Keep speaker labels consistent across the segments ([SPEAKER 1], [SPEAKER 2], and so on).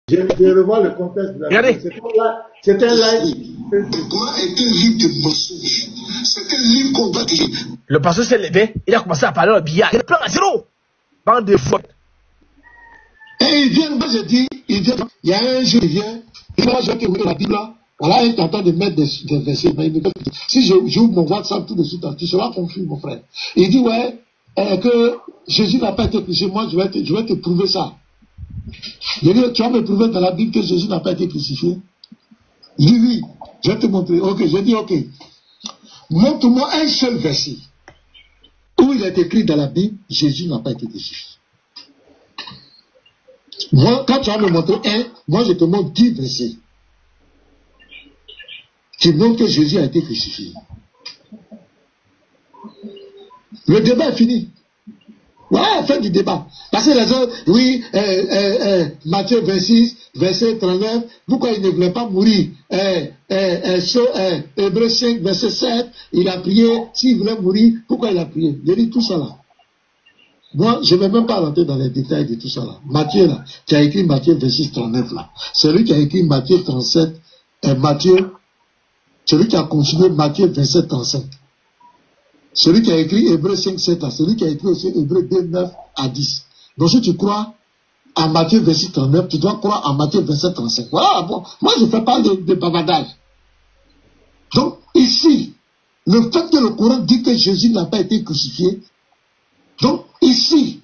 [SPEAKER 1] Je revois le contexte de la
[SPEAKER 2] Regardez.
[SPEAKER 1] C'était un live.
[SPEAKER 3] Le Coran est un livre de mensonges. C'est un livre qu'on doit dire.
[SPEAKER 2] Le pasteur s'est levé, il a commencé à parler au billard. Il est plein à zéro. Bande de fous.
[SPEAKER 3] Et il vient, moi je dis, il y a un jour, il vient, moi je vais te ouvrir la Bible là. Voilà, il est en train de mettre des versets. Mais si j'ouvre mon WhatsApp tout de suite, tu seras confus, mon frère. Il dit, ouais, que Jésus n'a pas été crucifié. Moi, je vais te prouver ça. Je dis, tu vas me prouver dans la Bible que Jésus n'a pas été crucifié? Il dit, oui, je vais te montrer. Ok, je dis, ok. Montre-moi un seul verset où il est écrit dans la Bible, Jésus n'a pas été crucifié. Moi, quand tu vas me montrer un, moi je te montre 10 versets qui montrent que Jésus a été crucifié. Le débat est fini. Voilà, fin du débat. Parce que les autres, oui, Matthieu 26, verset 39, pourquoi il ne voulait pas mourir? Hébreux 5, verset 7, il a prié, s'il voulait mourir, pourquoi il a prié? Je dis tout ça là. Moi, je ne vais même pas rentrer dans les détails de tout ça là. Matthieu là, qui a écrit Matthieu 26, 39 là. C'est lui qui a écrit Matthieu 37, celui qui a continué Matthieu 27, 35. Celui qui a écrit Hébreux 5, 7 là. Celui qui a écrit aussi Hébreux 2, 9 à 10. Donc si tu crois à Matthieu 26, 39, tu dois croire à Matthieu 27, 35. Voilà, bon. Moi, je ne fais pas de bavardage. Donc, ici, le fait que le Coran dit que Jésus n'a pas été crucifié, donc, ici,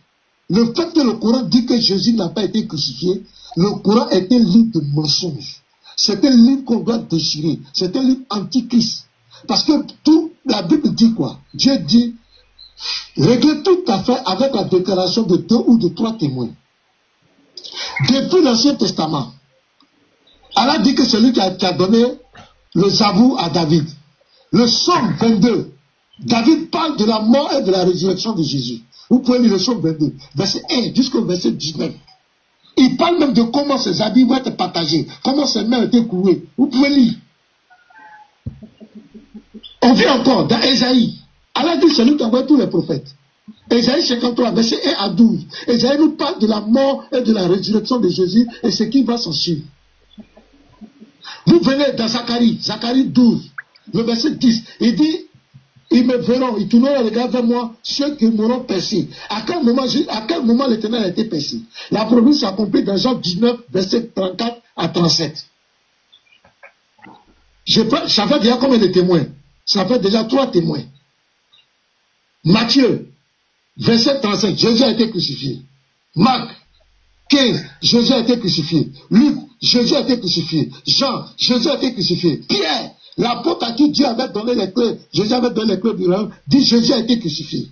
[SPEAKER 3] le fait que le Coran dit que Jésus n'a pas été crucifié, le Coran est un livre de mensonges. C'est un livre qu'on doit déchirer. C'est un livre antichrist. Parce que tout, la Bible dit quoi? Dieu dit, réglez toute affaire avec la déclaration de 2 ou de 3 témoins. Depuis l'Ancien Testament, Allah dit que c'est lui qui a donné le Zabour à David. Le Psaume 22, David parle de la mort et de la résurrection de Jésus. Vous pouvez lire le Psaume 22, verset 1 jusqu'au verset 19. Il parle même de comment ses habits vont être partagés, comment ses mains ont été courées. Vous pouvez lire. On vit encore dans Ésaïe. Allah dit c'est lui qui envoie tous les prophètes. Ésaïe 53, verset 1 à 12. Ésaïe nous parle de la mort et de la résurrection de Jésus et ce qui va s'en suivre. Vous venez dans Zacharie 12, le verset 10. Il dit, ils me verront, ils tourneront le regard vers moi, ceux qui m'auront percé. À quel moment l'Éternel a été percé? La promesse s'accomplit dans Jean 19, verset 34 à 37. Ça fait déjà combien de témoins? Ça fait déjà 3 témoins. Matthieu, verset 35, Jésus a été crucifié. Marc, 15, Jésus a été crucifié. Luc, Jésus a été crucifié. Jean, Jésus a été crucifié. Pierre, l'apôtre à qui Dieu avait donné les clés, Jésus avait donné les clés du royaume, dit Jésus a été crucifié.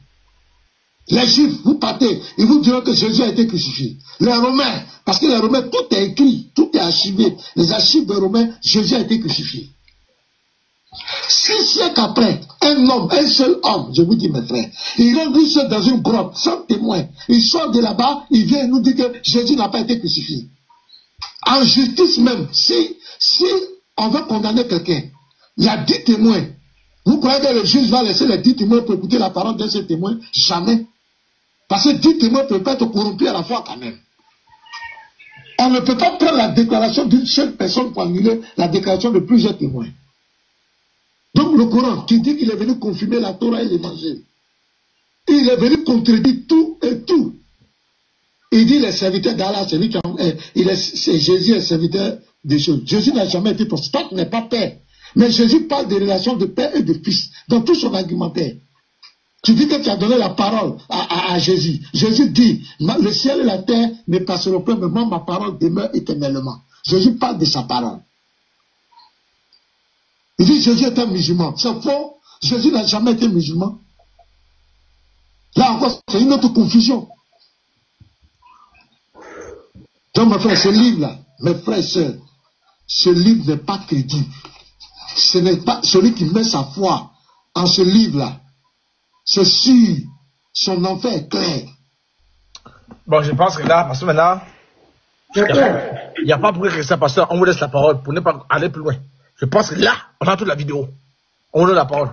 [SPEAKER 3] Les Juifs, vous partez, ils vous diront que Jésus a été crucifié. Les Romains, parce que les Romains, tout est écrit, tout est archivé. Les archives des Romains, Jésus a été crucifié. 6 siècles après, un seul homme, je vous dis mes frères, il rentre lui seul dans une grotte, sans témoin. Il sort de là-bas, il vient nous dire que Jésus n'a pas été crucifié. En justice même, si on veut condamner quelqu'un, il y a 10 témoins. Vous croyez que le juge va laisser les 10 témoins pour écouter la parole d'un seul témoin? Jamais. Parce que 10 témoins ne peuvent pas être corrompus à la fois quand même. On ne peut pas prendre la déclaration d'une seule personne pour annuler la déclaration de plusieurs témoins. Donc le Coran qui dit qu'il est venu confirmer la Torah et l'Évangile, il est venu contredire tout et tout. Il dit les serviteurs d'Allah, c'est lui qui Jésus est serviteur des choses. Jésus n'a jamais été prophète. Toi, tu n'es pas père. Mais Jésus parle des relations de père et de fils dans tout son argumentaire. Tu dis que tu as donné la parole à Jésus. Jésus dit, le ciel et la terre ne passeront pas, mais moi, ma parole demeure éternellement. Jésus parle de sa parole. Il dit Jésus est un musulman. C'est faux. Jésus n'a jamais été musulman. Là encore, c'est une autre confusion. Donc, mes frères, ce livre-là, mes frères et sœurs, ce livre n'est pas crédible. Ce n'est pas celui qui met sa foi en ce livre-là. C'est sûr. Son enfer est clair.
[SPEAKER 2] Bon, je pense que là, parce que maintenant, il n'y a pas pour que ça, pasteur, on vous laisse la parole pour ne pas aller plus loin. Je pense que là, on a toute la vidéo. On a la parole.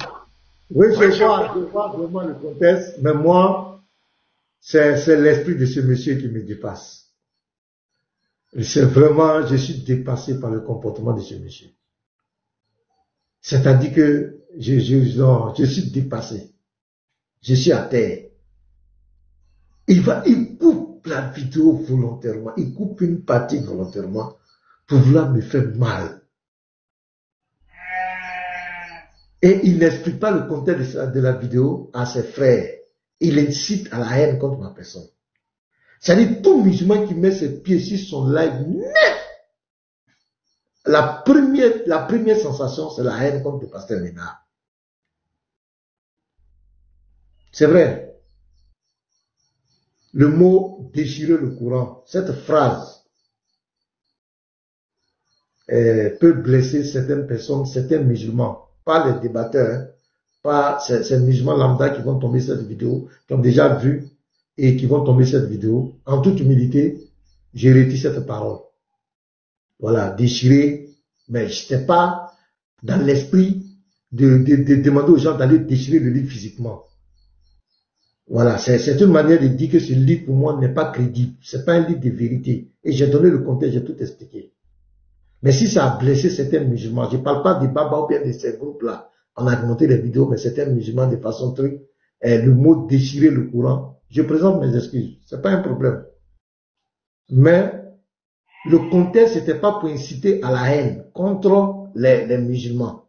[SPEAKER 1] Oui, je vois vraiment le contexte, mais moi, c'est l'esprit de ce monsieur qui me dépasse. C'est vraiment, je suis dépassé par le comportement de ce monsieur. C'est-à-dire que non, je suis dépassé. Je suis à terre. Il coupe la vidéo volontairement. Il coupe une partie volontairement pour vouloir me faire mal. Et il n'explique pas le contexte de la vidéo à ses frères. Il incite à la haine contre ma personne. C'est-à-dire, tout musulman qui met ses pieds sur son live net, la première sensation, c'est la haine contre le pasteur Ménard. C'est vrai. Le mot déchirer le Coran, cette phrase peut blesser certaines personnes, certains musulmans. Pas les débatteurs, hein, pas ces musulmans lambda qui vont tomber cette vidéo, qui ont déjà vu et qui vont tomber cette vidéo. En toute humilité, j'ai réussi cette parole. Voilà, déchirer, mais je n'étais pas dans l'esprit de demander aux gens d'aller déchirer le livre physiquement. Voilà, c'est une manière de dire que ce livre pour moi n'est pas crédible. C'est pas un livre de vérité. Et j'ai donné le contexte, j'ai tout expliqué. Mais si ça a blessé certains musulmans, je ne parle pas des babas ou bien de ces groupes-là. On a monté les vidéos, mais certains musulmans de façon truc, le mot déchirer le Coran, je présente mes excuses. C'est pas un problème. Mais le contexte n'était pas pour inciter à la haine contre les musulmans.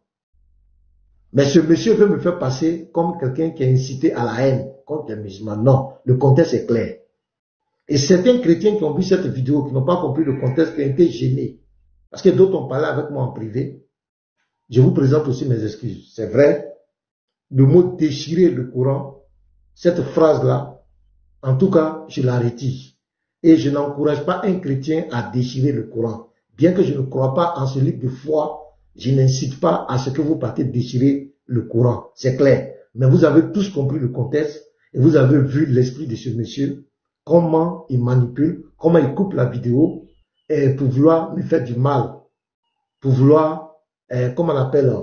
[SPEAKER 1] Mais ce monsieur veut me faire passer comme quelqu'un qui a incité à la haine contre les musulmans. Non, le contexte est clair. Et certains chrétiens qui ont vu cette vidéo, qui n'ont pas compris le contexte, qui ont été gênés. Parce que d'autres ont parlé avec moi en privé. Je vous présente aussi mes excuses. C'est vrai, le mot déchirer le Coran, cette phrase-là, en tout cas, je la retire. Et je n'encourage pas un chrétien à déchirer le Coran. Bien que je ne crois pas en ce livre de foi, je n'incite pas à ce que vous partez déchirer le Coran. C'est clair. Mais vous avez tous compris le contexte et vous avez vu l'esprit de ce monsieur, comment il manipule, comment il coupe la vidéo et pour vouloir me faire du mal, pour vouloir, comment on appelle,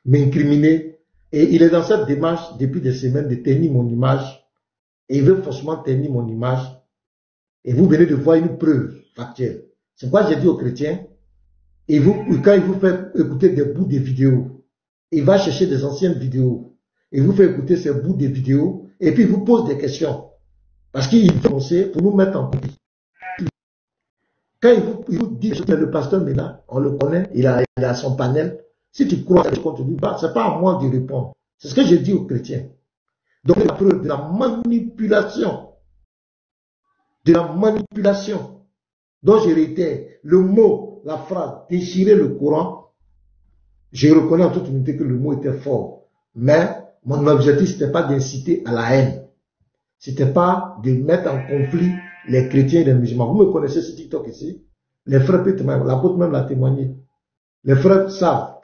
[SPEAKER 1] m'incriminer. Et il est dans cette démarche depuis des semaines de ternir mon image. Et il veut forcément ternir mon image. Et vous venez de voir une preuve factuelle. C'est pourquoi j'ai dit aux chrétiens, et quand il vous fait écouter des bouts de vidéos, il va chercher des anciennes vidéos. Il vous fait écouter ces bouts de vidéos, et puis il vous pose des questions. Parce qu'il pensait pour nous mettre en copie. Quand il vous dit que le pasteur Ménard, on le connaît, il a son panel. Si tu crois que ce contenu, ce n'est pas à moi de répondre. C'est ce que j'ai dit aux chrétiens. Donc la preuve de la manipulation. dont je réitère le mot, la phrase, déchirer le Coran, je reconnais en toute humilité que le mot était fort. Mais mon objectif, ce n'était pas d'inciter à la haine. Ce n'était pas de mettre en conflit les chrétiens et les musulmans. Vous me connaissez ce TikTok ici. Les frères peuvent témoigner, l'apôtre même l'a témoigné. Les frères savent,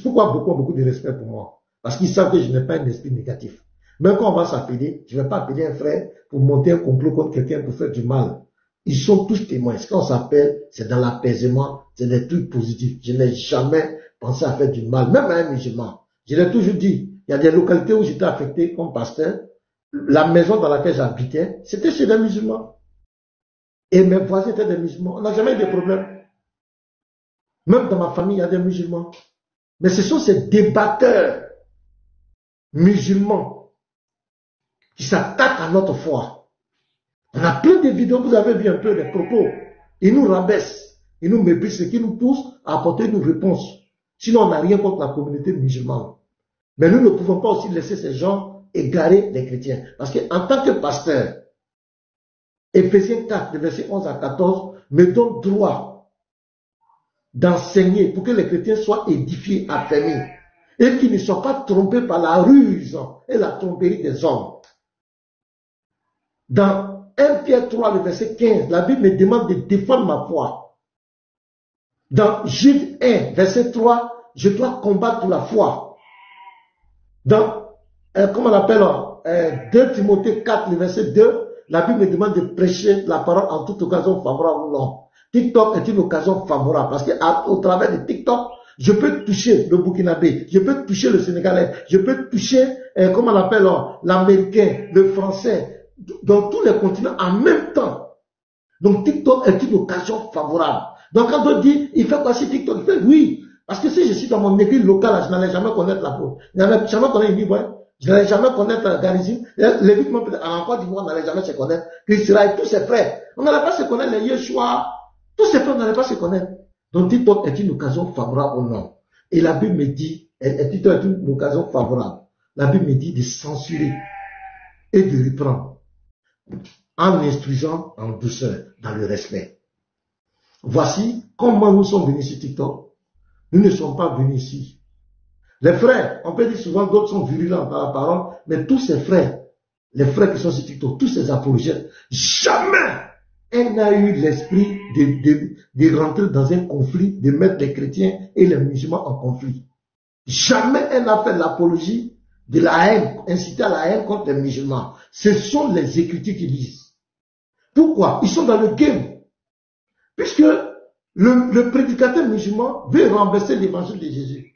[SPEAKER 1] pourquoi beaucoup ont beaucoup de respect pour moi? Parce qu'ils savent que je n'ai pas un esprit négatif. Même quand on va s'appeler, je ne vais pas appeler un frère pour monter un complot contre quelqu'un pour faire du mal. Ils sont tous témoins. Ce qu'on s'appelle, c'est dans l'apaisement, c'est des trucs positifs. Je n'ai jamais pensé à faire du mal, même à un musulman. Je l'ai toujours dit, il y a des localités où j'étais affecté comme pasteur. La maison dans laquelle j'habitais, c'était chez des musulmans. Et mes voisins étaient des musulmans. On n'a jamais eu de problème. Même dans ma famille, il y a des musulmans. Mais ce sont ces débatteurs musulmans qui s'attaquent à notre foi. On a plein de vidéos, vous avez vu un peu les propos. Ils nous rabaissent, ils nous méprisent, ce qui nous pousse à apporter une réponse. Sinon, on n'a rien contre la communauté musulmane. Mais nous ne pouvons pas aussi laisser ces gens égarer les chrétiens. Parce qu'en tant que pasteur, Éphésiens 4, versets 11 à 14, me donne droit d'enseigner pour que les chrétiens soient édifiés, affermis, et qu'ils ne soient pas trompés par la ruse et la tromperie des hommes. Dans 1 Pierre 3, le verset 15, la Bible me demande de défendre ma foi. Dans Jude 1, verset 3, je dois combattre pour la foi. Dans, comment on appelle, 2 Timothée 4, le verset 2, la Bible me demande de prêcher la parole en toute occasion favorable ou non. TikTok est une occasion favorable parce qu'au travers de TikTok, je peux toucher le Burkinabé, je peux toucher le Sénégalais, je peux toucher, comment on appelle, l'Américain, le Français, dans tous les continents en même temps. Donc TikTok est une occasion favorable. Donc quand on dit, il fait quoi sur TikTok? Il fait oui. Parce que si je suis dans mon église locale, je n'allais jamais connaître l'apôtre. Je n'allais jamais connaître Ivoire. Je n'allais jamais connaître Garizim. Les victimes, en Côte d'Ivoire, on n'allait jamais se connaître. Israël, tous ses frères. On n'allait pas se connaître les Yeshua. Tous ces frères, on n'allait pas se connaître. Donc TikTok est une occasion favorable au nom. Et la Bible me dit, TikTok est une occasion favorable. La Bible me dit de censurer et de reprendre en instruisant en douceur, dans le respect. Voici comment nous sommes venus sur TikTok. Nous ne sommes pas venus ici. Les frères, on peut dire souvent d'autres sont virulents par la parole, mais tous ces frères, les frères qui sont sur TikTok, tous ces apologètes, jamais elle n'a eu l'esprit de rentrer dans un conflit, de mettre les chrétiens et les musulmans en conflit. Jamais elle n'a fait l'apologie de la haine, inciter à la haine contre les musulmans. Ce sont les Écritures qui lisent. Pourquoi? Ils sont dans le game. Puisque le prédicateur musulman veut renverser l'évangile de Jésus.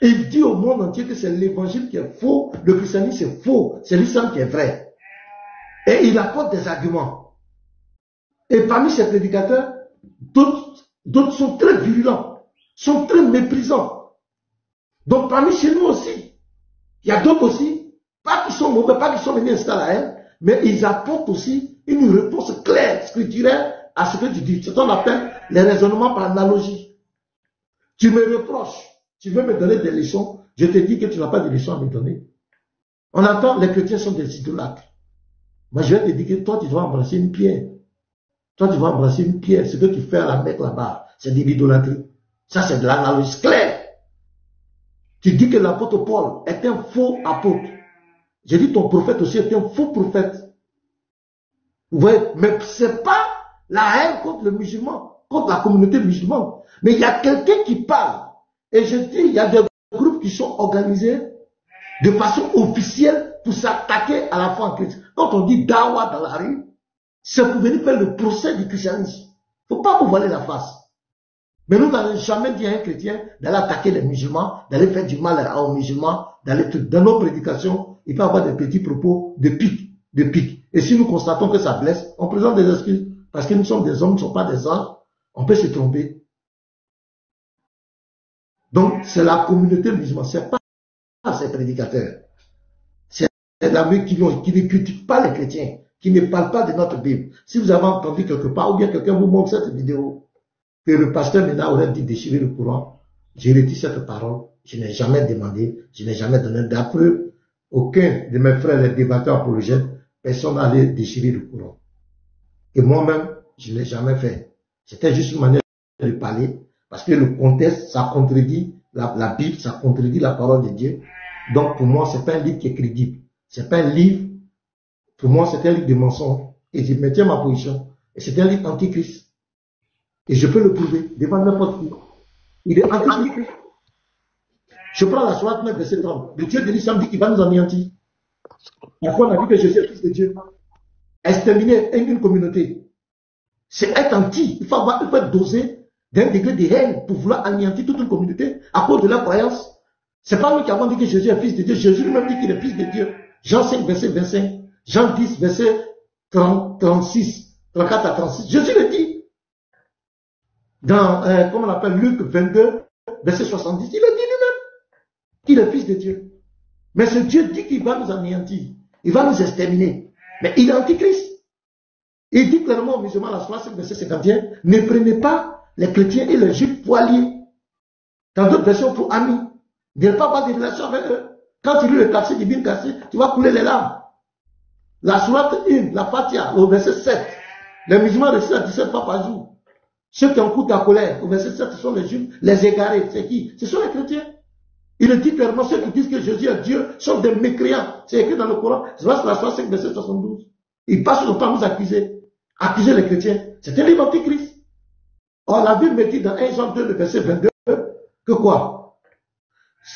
[SPEAKER 1] Et il dit au monde entier que c'est l'évangile qui est faux, le christianisme c'est faux, c'est l'islam qui est vrai. Et il apporte des arguments. Et parmi ces prédicateurs, d'autres sont très virulents, sont très méprisants. Donc parmi chez nous aussi, il y a d'autres aussi, pas qui sont mauvais, pas qui sont venus installer la haine, mais ils apportent aussi une réponse claire, scripturaire à ce que tu dis. C'est ce qu'on appelle les raisonnements par analogie. Tu me reproches, tu veux me donner des leçons, je te dis que tu n'as pas de leçons à me donner. On entend, les chrétiens sont des idolâtres. Moi, je vais te dire que toi, tu dois embrasser une pierre. Toi, tu vas embrasser une pierre. Ce que tu fais à la Mecque là-bas, c'est de l'idolâtrie. Ça, c'est de l'analyse claire. Tu dis que l'apôtre Paul est un faux apôtre. J'ai dit ton prophète aussi est un faux prophète. Vous voyez, mais c'est pas la haine contre le musulman, contre la communauté musulmane. Mais il y a quelqu'un qui parle. Et je dis, il y a des groupes qui sont organisés de façon officielle pour s'attaquer à la foi en Christ. Quand on dit dawa dans la rue, c'est pour venir faire le procès du christianisme. Il ne faut pas vous voiler la face. Mais nous n'allons jamais dire à un chrétien d'aller attaquer les musulmans, d'aller faire du mal aux musulmans, d'aller dans nos prédications, il peut y avoir des petits propos de pique. Et si nous constatons que ça blesse, on présente des excuses. Parce que nous sommes des hommes, nous ne sommes pas des anges, on peut se tromper. Donc, c'est la communauté musulmane, c'est pas ces prédicateurs. C'est la Bible qui ne critique pas les chrétiens, qui ne parle pas de notre Bible. Si vous avez entendu quelque part, ou bien quelqu'un vous montre cette vidéo, que le pasteur Ménard aurait dit déchirer le Coran, j'ai retiré cette parole, je n'ai jamais demandé, je n'ai jamais donné d'après aucun de mes frères les débatteurs apologètes, personne n'allait déchirer le Coran. Et moi-même, je ne l'ai jamais fait. C'était juste une manière de parler, parce que le contexte, ça contredit la Bible, ça contredit la parole de Dieu. Donc pour moi, c'est pas un livre qui est crédible. C'est pas un livre, pour moi, c'est un livre de mensonges. Et je maintiens ma position. Et c'est un livre antichrist. Et je peux le prouver devant n'importe qui. Il est antichrist. Je prends la sourate 9, verset 30. Le Dieu de l'islam dit qu'il va nous anéantir. Parfois, on a dit que Jésus est le fils de Dieu. Exterminer une communauté. C'est être anti. Il faut être dosé d'un degré de haine pour vouloir anéantir toute une communauté à cause de leur croyance. C'est pas nous qui avons dit que Jésus est fils de Dieu. Jésus lui-même dit qu'il est fils de Dieu. Jean 5, verset 25. Jean 10, verset 36, 34 à 36. Jésus le dit. Dans, comment on appelle, Luc 22, verset 70. Il le dit lui-même qu'il est fils de Dieu. Mais ce Dieu dit qu'il va nous anéantir. Il va nous exterminer. Mais il est antichrist. Il dit clairement aux musulmans, la 65, verset 51, ne prenez pas les chrétiens et les juifs pour alliés. Dans d'autres versions, pour amis. Ne pas avoir de relation avec eux. Quand tu lis le Tafsir d'Ibn Kassir, tu vas couler les larmes. La sourate 1, la Fatiha, au verset 7. Les musulmans récitent 17 fois par jour. Ceux qui ont coupé ta colère, au verset 7, ce sont les juifs, les égarés. C'est qui? Ce sont les chrétiens. Il dit clairement, ceux qui disent que Jésus est Dieu sont des mécréants. C'est écrit dans le Coran. C'est la 65, verset 72. Ils passent son temps à nous accuser. Accuser les chrétiens. C'est un livre antichrist. Or, la Bible me dit dans 1 Jean 2, le verset 22, que quoi?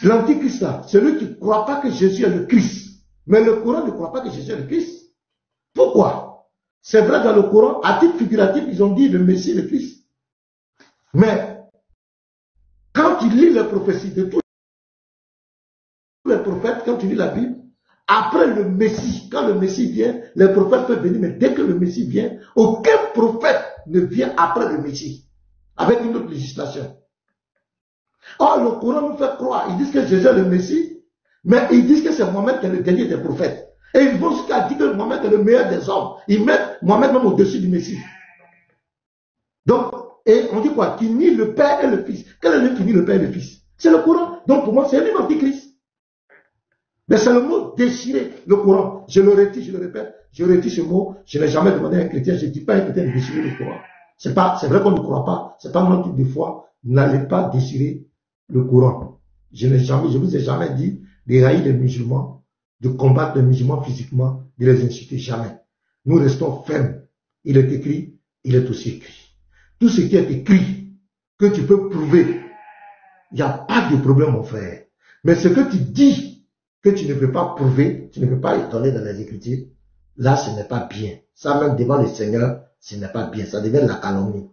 [SPEAKER 1] L'antichrist là, celui qui ne croit pas que Jésus est le Christ. Mais le Coran ne croit pas que Jésus est le Christ. Pourquoi? C'est vrai dans le Coran, à titre figuratif, ils ont dit le Messie, le Christ. Mais, quand tu lis les prophéties de tous les prophètes, quand tu lis la Bible, après le Messie. Quand le Messie vient, les prophètes peuvent venir, mais dès que le Messie vient, aucun prophète ne vient après le Messie, avec une autre législation. Or, le Coran nous fait croire, ils disent que Jésus est le Messie, mais ils disent que c'est Mohamed qui est le dernier des prophètes. Et ils vont jusqu'à dire que Mohamed est le meilleur des hommes. Ils mettent Mohamed même au-dessus du Messie. Donc, et on dit quoi? Qui nie le Père et le Fils. Quel est le livre qui nie le Père et le Fils? C'est le Coran. Donc pour moi, c'est un livre antichrist. Mais c'est le mot déchirer, le Coran. Je le retire, je le répète, je retire ce mot. Je n'ai jamais demandé à un chrétien, je ne dis pas à un chrétien de déchirer le Coran. C'est vrai qu'on ne croit pas. C'est pas notre type de foi. N'allez pas déchirer le Coran. Je vous ai jamais dit de haïr les musulmans, de combattre les musulmans physiquement, de les insulter, jamais. Nous restons fermes. Il est écrit, il est aussi écrit. Tout ce qui est écrit, que tu peux prouver, il n'y a pas de problème, mon frère. Mais ce que tu dis, que tu ne peux pas prouver, tu ne peux pas étonner dans les Écritures, là, ce n'est pas bien. Ça, même devant le Seigneur, ce n'est pas bien. Ça devient de la calomnie.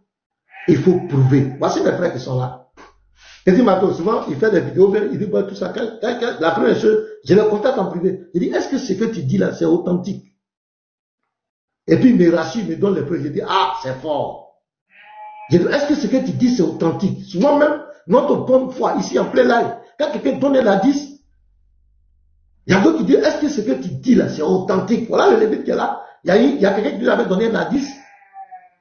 [SPEAKER 1] Il faut prouver. Voici mes frères qui sont là. Et dit, Mato, souvent, il fait des vidéos, il dit, tout ça. La première chose, je le contacte en privé. Je dis, est-ce que ce que tu dis là, c'est authentique? Et puis, il me rassure, il me donne les preuves. Je dis, ah, c'est fort. Je dis, est-ce que ce que tu dis, c'est authentique? Souvent même, notre bonne foi, ici en plein live, quand quelqu'un donne l'indice, il y a d'autres qui disent, est-ce que ce que tu dis là, c'est authentique? Voilà le lévite qui est là. Il y a quelqu'un qui lui avait donné un indice.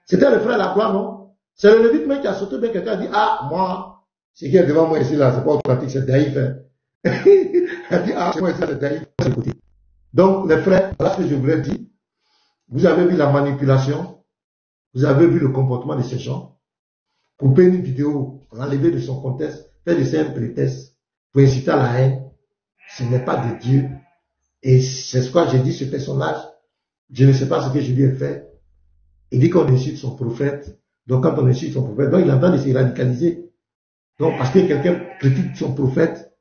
[SPEAKER 1] C'était le frère Lacroix, non? C'est le lévite même qui a sauté, mais quelqu'un a dit, ah, moi, ce qui est devant moi ici là, c'est pas authentique, c'est Daïf. Il a dit, ah, moi, c'est Daïf. Donc, les frères, voilà ce que je voulais dire. Vous avez vu la manipulation. Vous avez vu le comportement de ces gens. Couper une vidéo, l'enlever de son contexte, faire de ça un prétexte pour inciter à la haine. Ce n'est pas de Dieu. Et c'est ce que j'ai dit, ce personnage. Je ne sais pas ce que je lui ai fait. Il dit qu'on insulte son prophète. Donc quand on insulte son prophète, donc il est en train de se radicaliser. Donc parce que quelqu'un critique son prophète.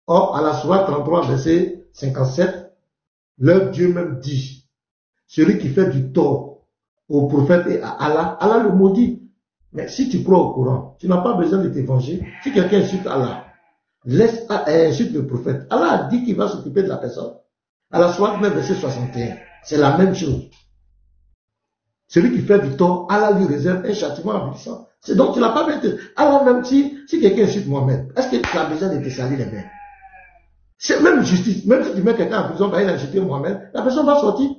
[SPEAKER 1] Or, à la sourate 33, verset 57, leur Dieu même dit, celui qui fait du tort au prophète et à Allah, Allah le maudit. Mais si tu crois au Coran, tu n'as pas besoin de te venger. Si quelqu'un insulte Allah, laisse insulte le prophète. Allah a dit qu'il va s'occuper de la personne. À la sourate 9, verset 61, c'est la même chose. Celui qui fait du tort, Allah lui réserve un châtiment avilissant. C'est donc tu n'as pas besoin de... Allah même si quelqu'un insulte Mohamed, est-ce que tu as besoin de te salir les mains? C'est même justice. Même si tu mets quelqu'un en prison, il a insulté Mohamed, la personne va sortir.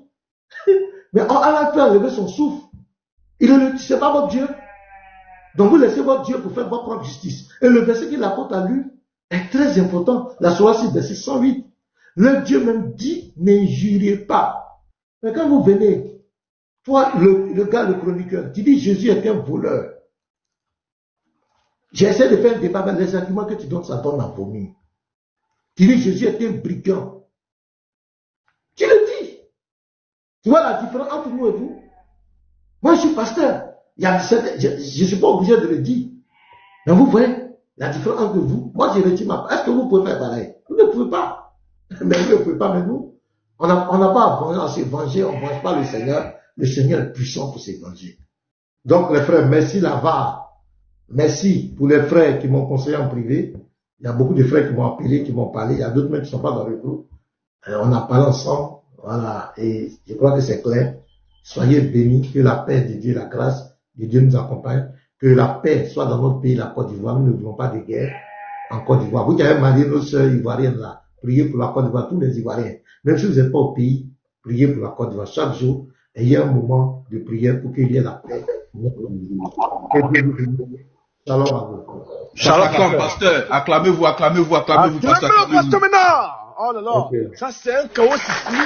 [SPEAKER 1] Mais Allah peut enlever son souffle. C'est pas votre Dieu. Donc vous laissez votre Dieu pour faire votre propre justice. Et le verset qu'il apporte à lui est très important. La sourate 6, verset 108. Le Dieu même dit, n'injuriez pas. Mais quand vous venez, toi, le gars, le chroniqueur, tu dis Jésus est un voleur. J'essaie de faire un débat, mais les arguments que tu donnes, ça donne à vomir. Tu dis Jésus est un brigand. Tu le dis. Tu vois la différence entre nous et vous? Moi, je suis pasteur. Je ne suis pas obligé de le dire. Mais vous voyez la différence entre vous. Moi, je retire ma part. Est-ce que vous pouvez faire pareil? Vous ne pouvez pas. Mais vous ne pouvez pas. Mais nous, on n'a pas à se venger. On ne venge pas le Seigneur. Le Seigneur est puissant pour se venger. Donc, les frères, merci Lavar. Merci pour les frères qui m'ont conseillé en privé. Il y a beaucoup de frères qui m'ont appelé, qui m'ont parlé. Il y a d'autres même qui ne sont pas dans le groupe. On a parlé ensemble. Voilà. Et je crois que c'est clair. Soyez bénis. Que la paix de Dieu, la grâce de Dieu nous accompagne. Que la paix soit dans notre pays, la Côte d'Ivoire. Nous ne voulons pas de guerre en Côte d'Ivoire. Vous qui avez marié nos sœurs ivoiriennes là, priez pour la Côte d'Ivoire, tous les Ivoiriens. Même si vous n'êtes pas au pays, priez pour la Côte d'Ivoire. Chaque jour, ayez un moment de prière pour qu'il y ait la paix. Shalom à vous.
[SPEAKER 4] Shalom, pasteur. Acclamez-vous, pasteur.
[SPEAKER 2] Pasteur maintenant. Oh là là. Okay. Ça, c'est un chaos ici.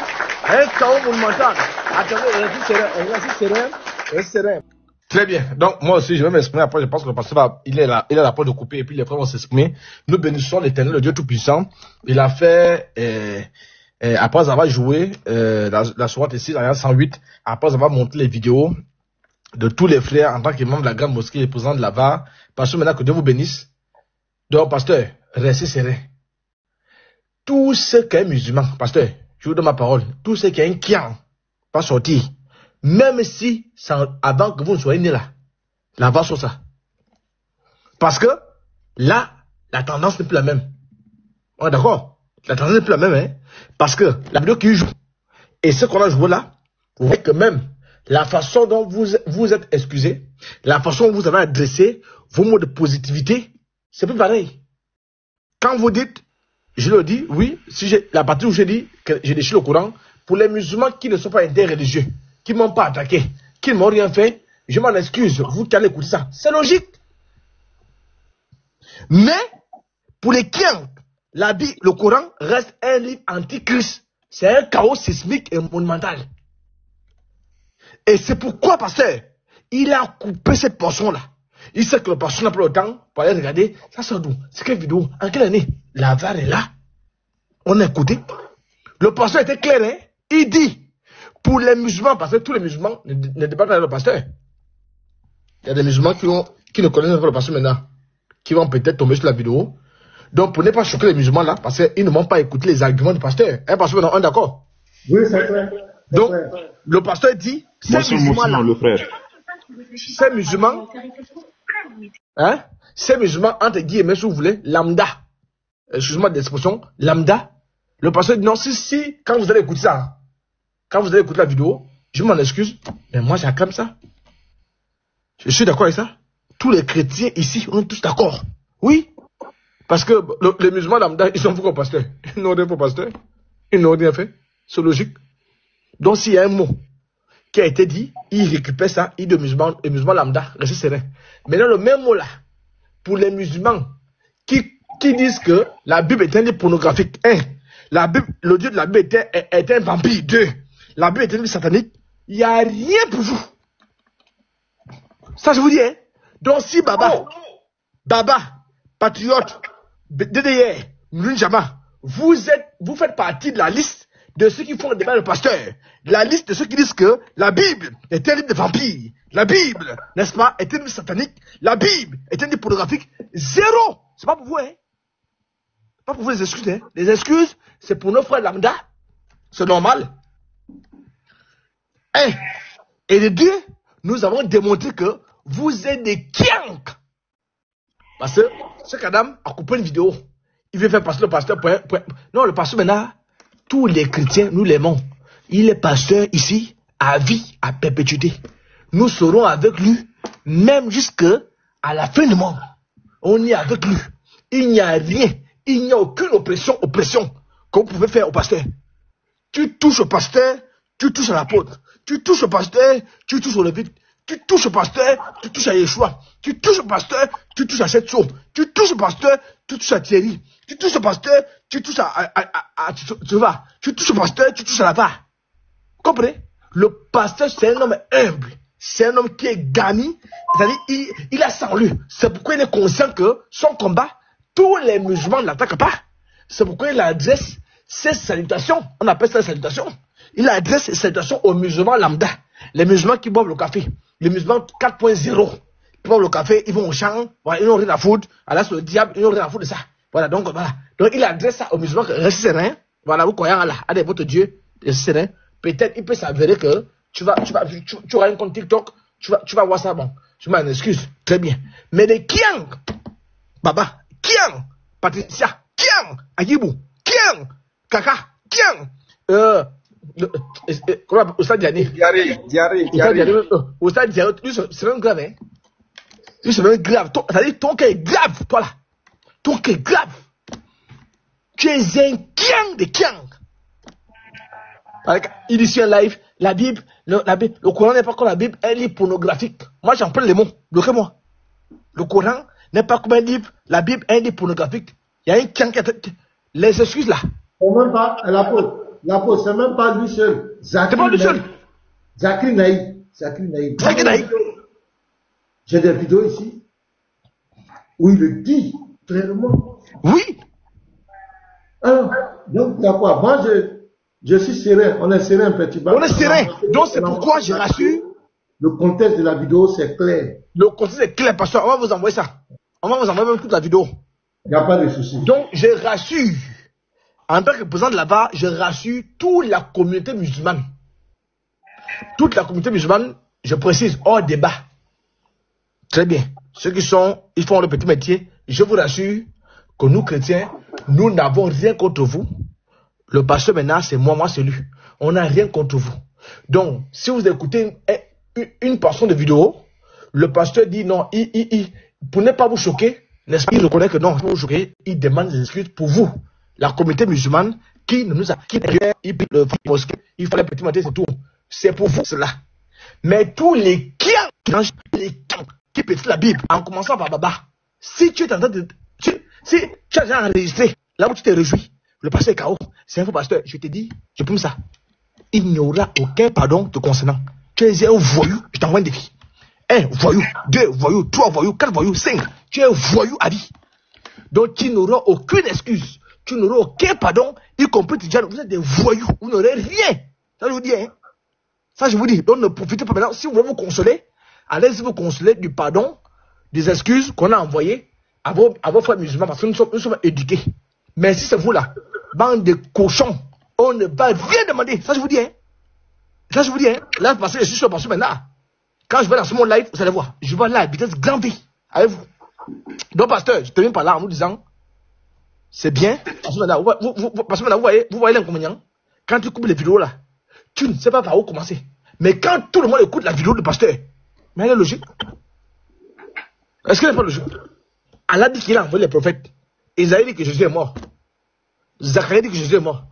[SPEAKER 2] Un chaos monumental. Attendez, reste serein. Très bien. Donc, moi aussi, je vais m'exprimer après. Je pense que le pasteur il est là pour de couper et puis les frères vont s'exprimer. Nous bénissons l'Éternel, le Dieu Tout-Puissant. Il a fait, après avoir joué, la soirée ici, dans 108, après avoir monté les vidéos de tous les frères en tant que membre de la grande mosquée et président de la VAR. Pasteur, maintenant que Dieu vous bénisse. Donc, pasteur, restez serein. Tout ce qui est musulman, pasteur, je vous donne ma parole, tout ce qui est inquiet, pas sortir. Même si, avant que vous ne soyez né là, la VAR sur ça. Parce que, là, la tendance n'est plus la même. On est d'accord? La tendance n'est plus la même, hein. Parce que la vidéo qu'il joue et ce qu'on a joué là, vous voyez que même la façon dont vous êtes excusé, la façon dont vous avez adressé vos mots de positivité, c'est plus pareil. Quand vous dites, je le dis, oui, si j'ai la partie où j'ai dit que j'ai déchiré le Coran, pour les musulmans qui ne sont pas interreligieux, qui ne m'ont pas attaqué, qui ne m'ont rien fait, je m'en excuse. Vous qui allez écouter ça, c'est logique. Mais, pour les Kiang, le Coran reste un livre antichrist. C'est un chaos sismique et monumental. Et c'est pourquoi, pasteur, il a coupé cette portion-là. Il sait que le pasteur n'a pas le temps pour aller regarder. Ça sort d'où? C'est quelle vidéo? En quelle année? La VAR est là. On a écouté. Le pasteur était clair, hein? Il dit, pour les musulmans, parce que tous les musulmans ne débattent pas avec le pasteur. Il y a des musulmans qui ne connaissent pas le pasteur maintenant, qui vont peut-être tomber sur la vidéo. Donc, pour ne pas choquer les musulmans là, parce qu'ils ne m'ont pas écouté les arguments du pasteur. Hein, pasteur, on est d'accord?
[SPEAKER 1] Oui, c'est clair.
[SPEAKER 2] Donc, le pasteur dit, ces musulmans-là, ces musulmans, hein, ces musulmans, entre guillemets, si vous voulez, lambda, excusez-moi d'expression, lambda, le pasteur dit non, si, quand vous allez écouter ça, quand vous allez écouter la vidéo, je m'en excuse, mais moi j'acclame ça. Je suis d'accord avec ça. Tous les chrétiens ici, on est tous d'accord. Oui. Parce que les musulmans lambda, ils sont fous au pasteur. Ils n'ont rien fait au pasteur. Ils n'ont rien fait. C'est logique. Donc s'il y a un mot qui a été dit, il récupère ça, il dit aux musulmans lambda, restez serein. Maintenant, le même mot là, pour les musulmans qui disent que la Bible est un livre pornographique, la Bible, le Dieu de la Bible est un vampire, 2, la Bible est un livre satanique, il n'y a rien pour vous. Ça, je vous dis, hein. Donc, si Baba, Patriote, DDR, Nunjama, vous faites partie de la liste de ceux qui font le débat de pasteur, la liste de ceux qui disent que la Bible est un livre de vampires, la Bible, n'est-ce pas, est un livre satanique, la Bible est un livre pornographique, 0. C'est pas pour vous, hein. Pas pour vous les excuses, hein. Les excuses, c'est pour nos frères lambda. C'est normal. Et les deux, nous avons démontré que vous êtes des kianks. Parce que ce qu'Adam a coupé une vidéo. Il veut faire passer le pasteur. Non, le pasteur maintenant, tous les chrétiens, nous l'aimons. Il est pasteur ici, à vie, à perpétuité. Nous serons avec lui, même jusqu'à la fin du monde. On est avec lui. Il n'y a rien, il n'y a aucune oppression qu'on pouvait faire au pasteur. Tu touches au pasteur, tu touches à l'apôtre. Tu touches au pasteur, tu touches au Lévite. Tu touches au pasteur, tu touches à Yeshua. Tu touches au pasteur, tu touches à cette chose. Tu touches au pasteur, tu touches à Thierry. Tu touches au pasteur, tu touches tu vas. Tu touches au pasteur, tu touches à la barre. Vous comprenez? Le pasteur, c'est un homme humble. C'est un homme qui est gagné. C'est-à-dire, il a sans lui. C'est pourquoi il est conscient que son combat, tous les musulmans ne l'attaquent pas. C'est pourquoi il adresse ses salutations. On appelle ça des salutations. Il adresse ses salutations aux musulmans lambda. Les musulmans qui boivent le café. Les musulmans 4.0. Ils boivent le café, ils vont au champ. Voilà, ils n'ont rien à foutre. Alors, c'est le diable, ils n'ont rien à foutre de ça. Voilà, donc il adresse ça aux musulmans. Restez serein. Voilà, vous croyez en Allah. Allez, votre Dieu, restez serein. Peut-être, il peut s'avérer que tu auras un compte TikTok. Tu vas voir ça. Bon, je m'en excuse. Très bien. Mais les Kiang, Baba, Kiang, Patricia, Kiang, Agibou, Kiang, Kaka, Kiang, au stade Diané. Au stade Diané, c'est même grave, hein. C'est même grave. C'est-à-dire, ton cas est grave, toi là. Ton cas est grave. Tu es un Kiang de Kiang. Il dit sur un live, la Bible, le Coran n'est pas comme la Bible, un livre pornographique. Moi, j'en prends les mots. Bloquez-moi. Le Coran n'est pas comme un livre, la Bible, un livre pornographique. Il y a un Kiang qui a les excuses là.
[SPEAKER 1] C'est même pas l'apôtre, c'est même pas lui seul.
[SPEAKER 2] C'est pas lui seul.
[SPEAKER 1] Zakri Naïd. J'ai des vidéos ici où il le dit clairement.
[SPEAKER 2] Oui.
[SPEAKER 1] Alors, donc, il y a quoi? Moi, je suis serein. On est serein, petit bas.
[SPEAKER 2] On est serein. Donc, c'est pourquoi je rassure.
[SPEAKER 1] Le contexte de la vidéo, c'est clair.
[SPEAKER 2] Le contexte est clair, pasteur. On va vous envoyer ça. On va vous envoyer même toute la vidéo.
[SPEAKER 1] Il n'y a pas de souci.
[SPEAKER 2] Donc, je rassure. En tant que président de là-bas, je rassure toute la communauté musulmane. Toute la communauté musulmane, je précise, hors débat. Très bien. Ceux qui ils font le petit métier, je vous rassure que nous, chrétiens, Nous n'avons rien contre vous. Le pasteur maintenant, c'est moi c'est lui. On n'a rien contre vous. Donc, si vous écoutez une portion de vidéo, le pasteur dit non, pour ne pas vous choquer, n'est-ce pas, il reconnaît que non, pour vous choquer, il demande des excuses pour vous, la communauté musulmane, qui ne nous a, il fallait petit matin, c'est tout. C'est pour vous cela. Mais tous les qui pétissent la Bible, en commençant par Baba, si tu es en train de, si tu as déjà enregistré, là où tu t'es réjoui, le pasteur est KO, c'est un faux pasteur, je te dis, je plume ça. Il n'y aura aucun pardon te concernant. Tu es un voyou, je t'envoie un défi. 1 voyou, 2 voyou, 3 voyou, 4 voyou, 5. Tu es un voyou à vie. Donc tu n'auras aucune excuse. Tu n'auras aucun pardon, y compris Tidjane. Vous êtes des voyous. Vous n'aurez rien. Ça je vous dis, hein. Ça je vous dis. Donc ne profitez pas maintenant. Si vous voulez vous consoler, allez-y vous consoler du pardon, des excuses qu'on a envoyées à vos frères musulmans parce que nous sommes éduqués. Mais si c'est vous là, bande de cochons, on ne va rien demander. Ça je vous dis, hein. Ça je vous dis, hein. Là, parce que je suis sur le pasteur maintenant. Quand je vais dans mon live, vous allez voir, je vais là à vitesse grand V avec vous. Donc, pasteur, je termine par là en vous disant, c'est bien, parce que maintenant, vous voyez l'inconvénient. Quand tu coupes les vidéos là, tu ne sais pas par où commencer. Mais quand tout le monde écoute la vidéo du pasteur, mais elle est logique. Est-ce qu'elle n'est pas logique? Allah dit qu'il a envoyé les prophètes. Isaïe dit que Jésus est mort. Zacharie dit que Jésus est mort.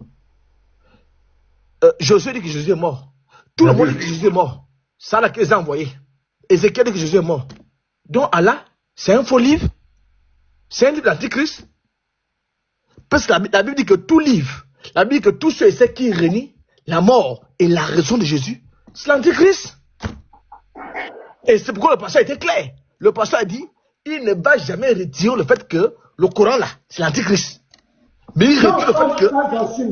[SPEAKER 2] Josué dit que Jésus est mort. Tout le monde dit que Jésus est mort. Ça là qu'ils ont envoyé. Ézéchiel dit que Jésus est mort. Donc Allah, c'est un faux livre. C'est un livre d'Antichrist. Parce que la Bible dit que tout livre, la Bible dit que tous ceux et ceux qui renient la mort et la raison de Jésus, c'est l'Antichrist. Et c'est pourquoi le pasteur était clair. Le pasteur a dit, il ne va jamais retirer le fait que le Coran là, c'est l'Antichrist. Mais il retire le fait que...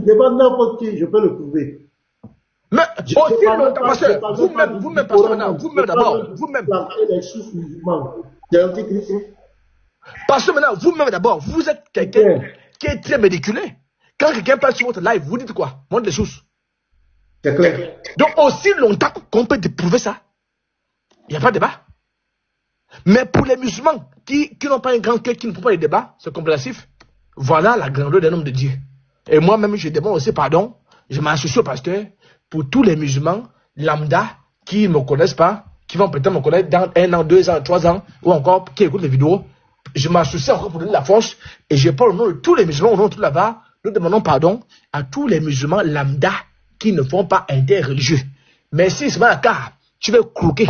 [SPEAKER 1] Devant n'importe qui, je peux le prouver.
[SPEAKER 2] Mais aussi longtemps, pasteur, vous-même, pasteur, maintenant, vous-même d'abord, vous-même. Pasteur, maintenant, vous-même d'abord, vous êtes quelqu'un qui est très médiculé. Quand quelqu'un parle sur votre live, vous dites quoi? Montre les choses.
[SPEAKER 1] C'est clair.
[SPEAKER 2] Donc, aussi longtemps qu'on peut prouver ça, il n'y a pas de débat. Mais pour les musulmans qui n'ont pas un grand cœur, qui ne font pas les débats, c'est compréhensif. Voilà la grandeur d'un homme de Dieu. Et moi-même, je demande aussi pardon. Je m'associe au pasteur pour tous les musulmans lambda qui ne me connaissent pas, qui vont peut-être me connaître dans 1 an, 2 ans, 3 ans, ou encore qui écoutent les vidéos. Je m'associe encore pour donner la force et je parle au nom de tous les musulmans, au nom de tout là-bas. Nous demandons pardon à tous les musulmans lambda qui ne font pas interreligieux. Mais si c'est pas le cas, tu veux croquer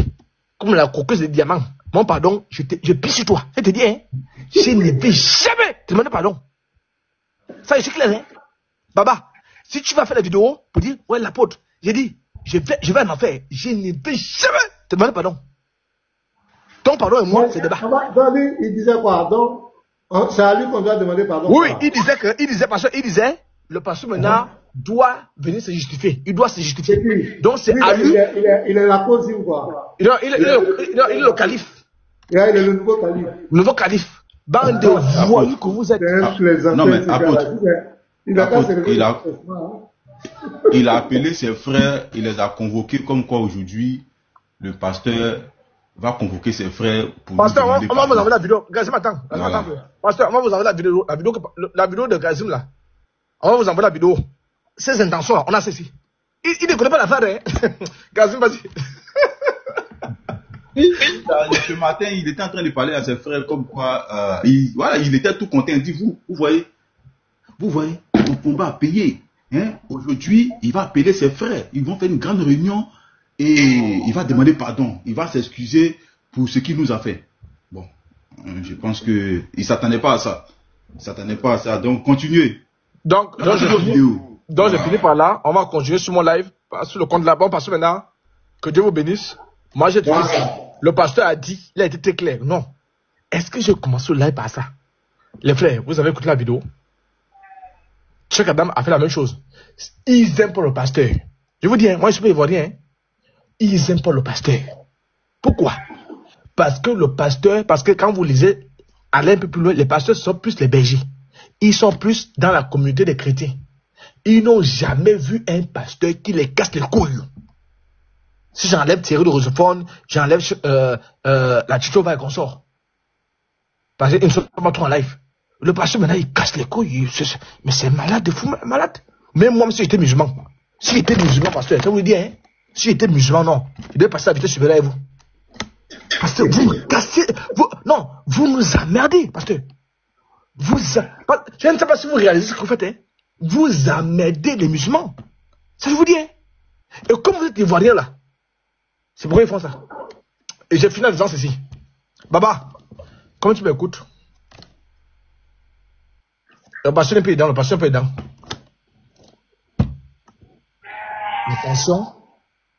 [SPEAKER 2] comme la croqueuse de diamants. Mon pardon, je pisse sur toi. Je te dis, hein, je ne vais jamais te demander pardon. Ça, c'est clair, hein? Baba, si tu vas faire la vidéo pour dire, ouais, l'apôtre, j'ai dit, je vais en faire. Je ne vais jamais te demander pardon. Ton pardon et moi, c'est débat.
[SPEAKER 1] Il disait quoi? Donc, c'est à lui qu'on doit demander pardon.
[SPEAKER 2] Oui, il disait, le pasteur maintenant doit venir se justifier. Il doit se justifier. Donc, c'est à lui.
[SPEAKER 1] Il est la cause ou quoi?
[SPEAKER 2] Il est le calife.
[SPEAKER 1] Il est le nouveau calife.
[SPEAKER 2] Le nouveau calife. Bande de voyous que vous êtes.
[SPEAKER 4] Non, mais apôtre. Il a appelé ses frères, il les a convoqués comme quoi aujourd'hui, le pasteur va convoquer ses frères pour
[SPEAKER 2] pasteur, on va vous envoyer la vidéo. Gazim, attends. Pasteur, on va vous envoyer la vidéo de Gazim là. On va vous envoyer la vidéo. Ces intentions là, on a ceci. Il ne connaît pas l'affaire, hein. Gazim, vas-y.
[SPEAKER 4] Ce matin, il était en train de parler à ses frères comme quoi, il était tout content. Il dit, vous voyez, le combat a payé. Hein? Aujourd'hui, il va appeler ses frères. Ils vont faire une grande réunion et il va demander pardon. Il va s'excuser pour ce qu'il nous a fait. Bon, je pense qu'il ne s'attendait pas à ça. Donc, continuez.
[SPEAKER 2] Donc je finis par là. On va continuer sur mon live, sur le compte de la banque, parce que maintenant, que Dieu vous bénisse. Moi, j'ai dit ça. Le pasteur a dit, il a été très clair. Non. Est-ce que je commence le live par ça? Les frères, vous avez écouté la vidéo? Cheikh Adam a fait la même chose. Ils aiment pas le pasteur. Je vous dis, hein, moi je suis pas ivoirien. Hein. Ils aiment pas le pasteur. Pourquoi? Parce que quand vous lisez, allez un peu plus loin, les pasteurs sont plus les bergers. Ils sont plus dans la communauté des chrétiens. Ils n'ont jamais vu un pasteur qui les casse les couilles. Si j'enlève Thierry de Rosephone, j'enlève la Tchitova et consort. Parce qu'ils ne sont pas trop en live. Le pasteur, maintenant, il casse les couilles. Mais c'est malade, de fou, malade. Même moi, si j'étais musulman. Si j'étais musulman, pasteur, ça vous dit, hein? Si j'étais musulman, non. Il devait passer à la vitesse supérieure à vous. Pasteur, vous me cassez. Non, vous nous emmerdez, pasteur. Je ne sais pas si vous réalisez ce que vous faites, hein. Vous emmerdez les musulmans. Ça, je vous dis, hein. Et comme vous êtes ivoirien, là, c'est pourquoi ils font ça. Et j'ai fini en disant ceci. Baba, comment tu m'écoutes? Le pasteur est un peu aidant, le pasteur est un peu aidant. Attention,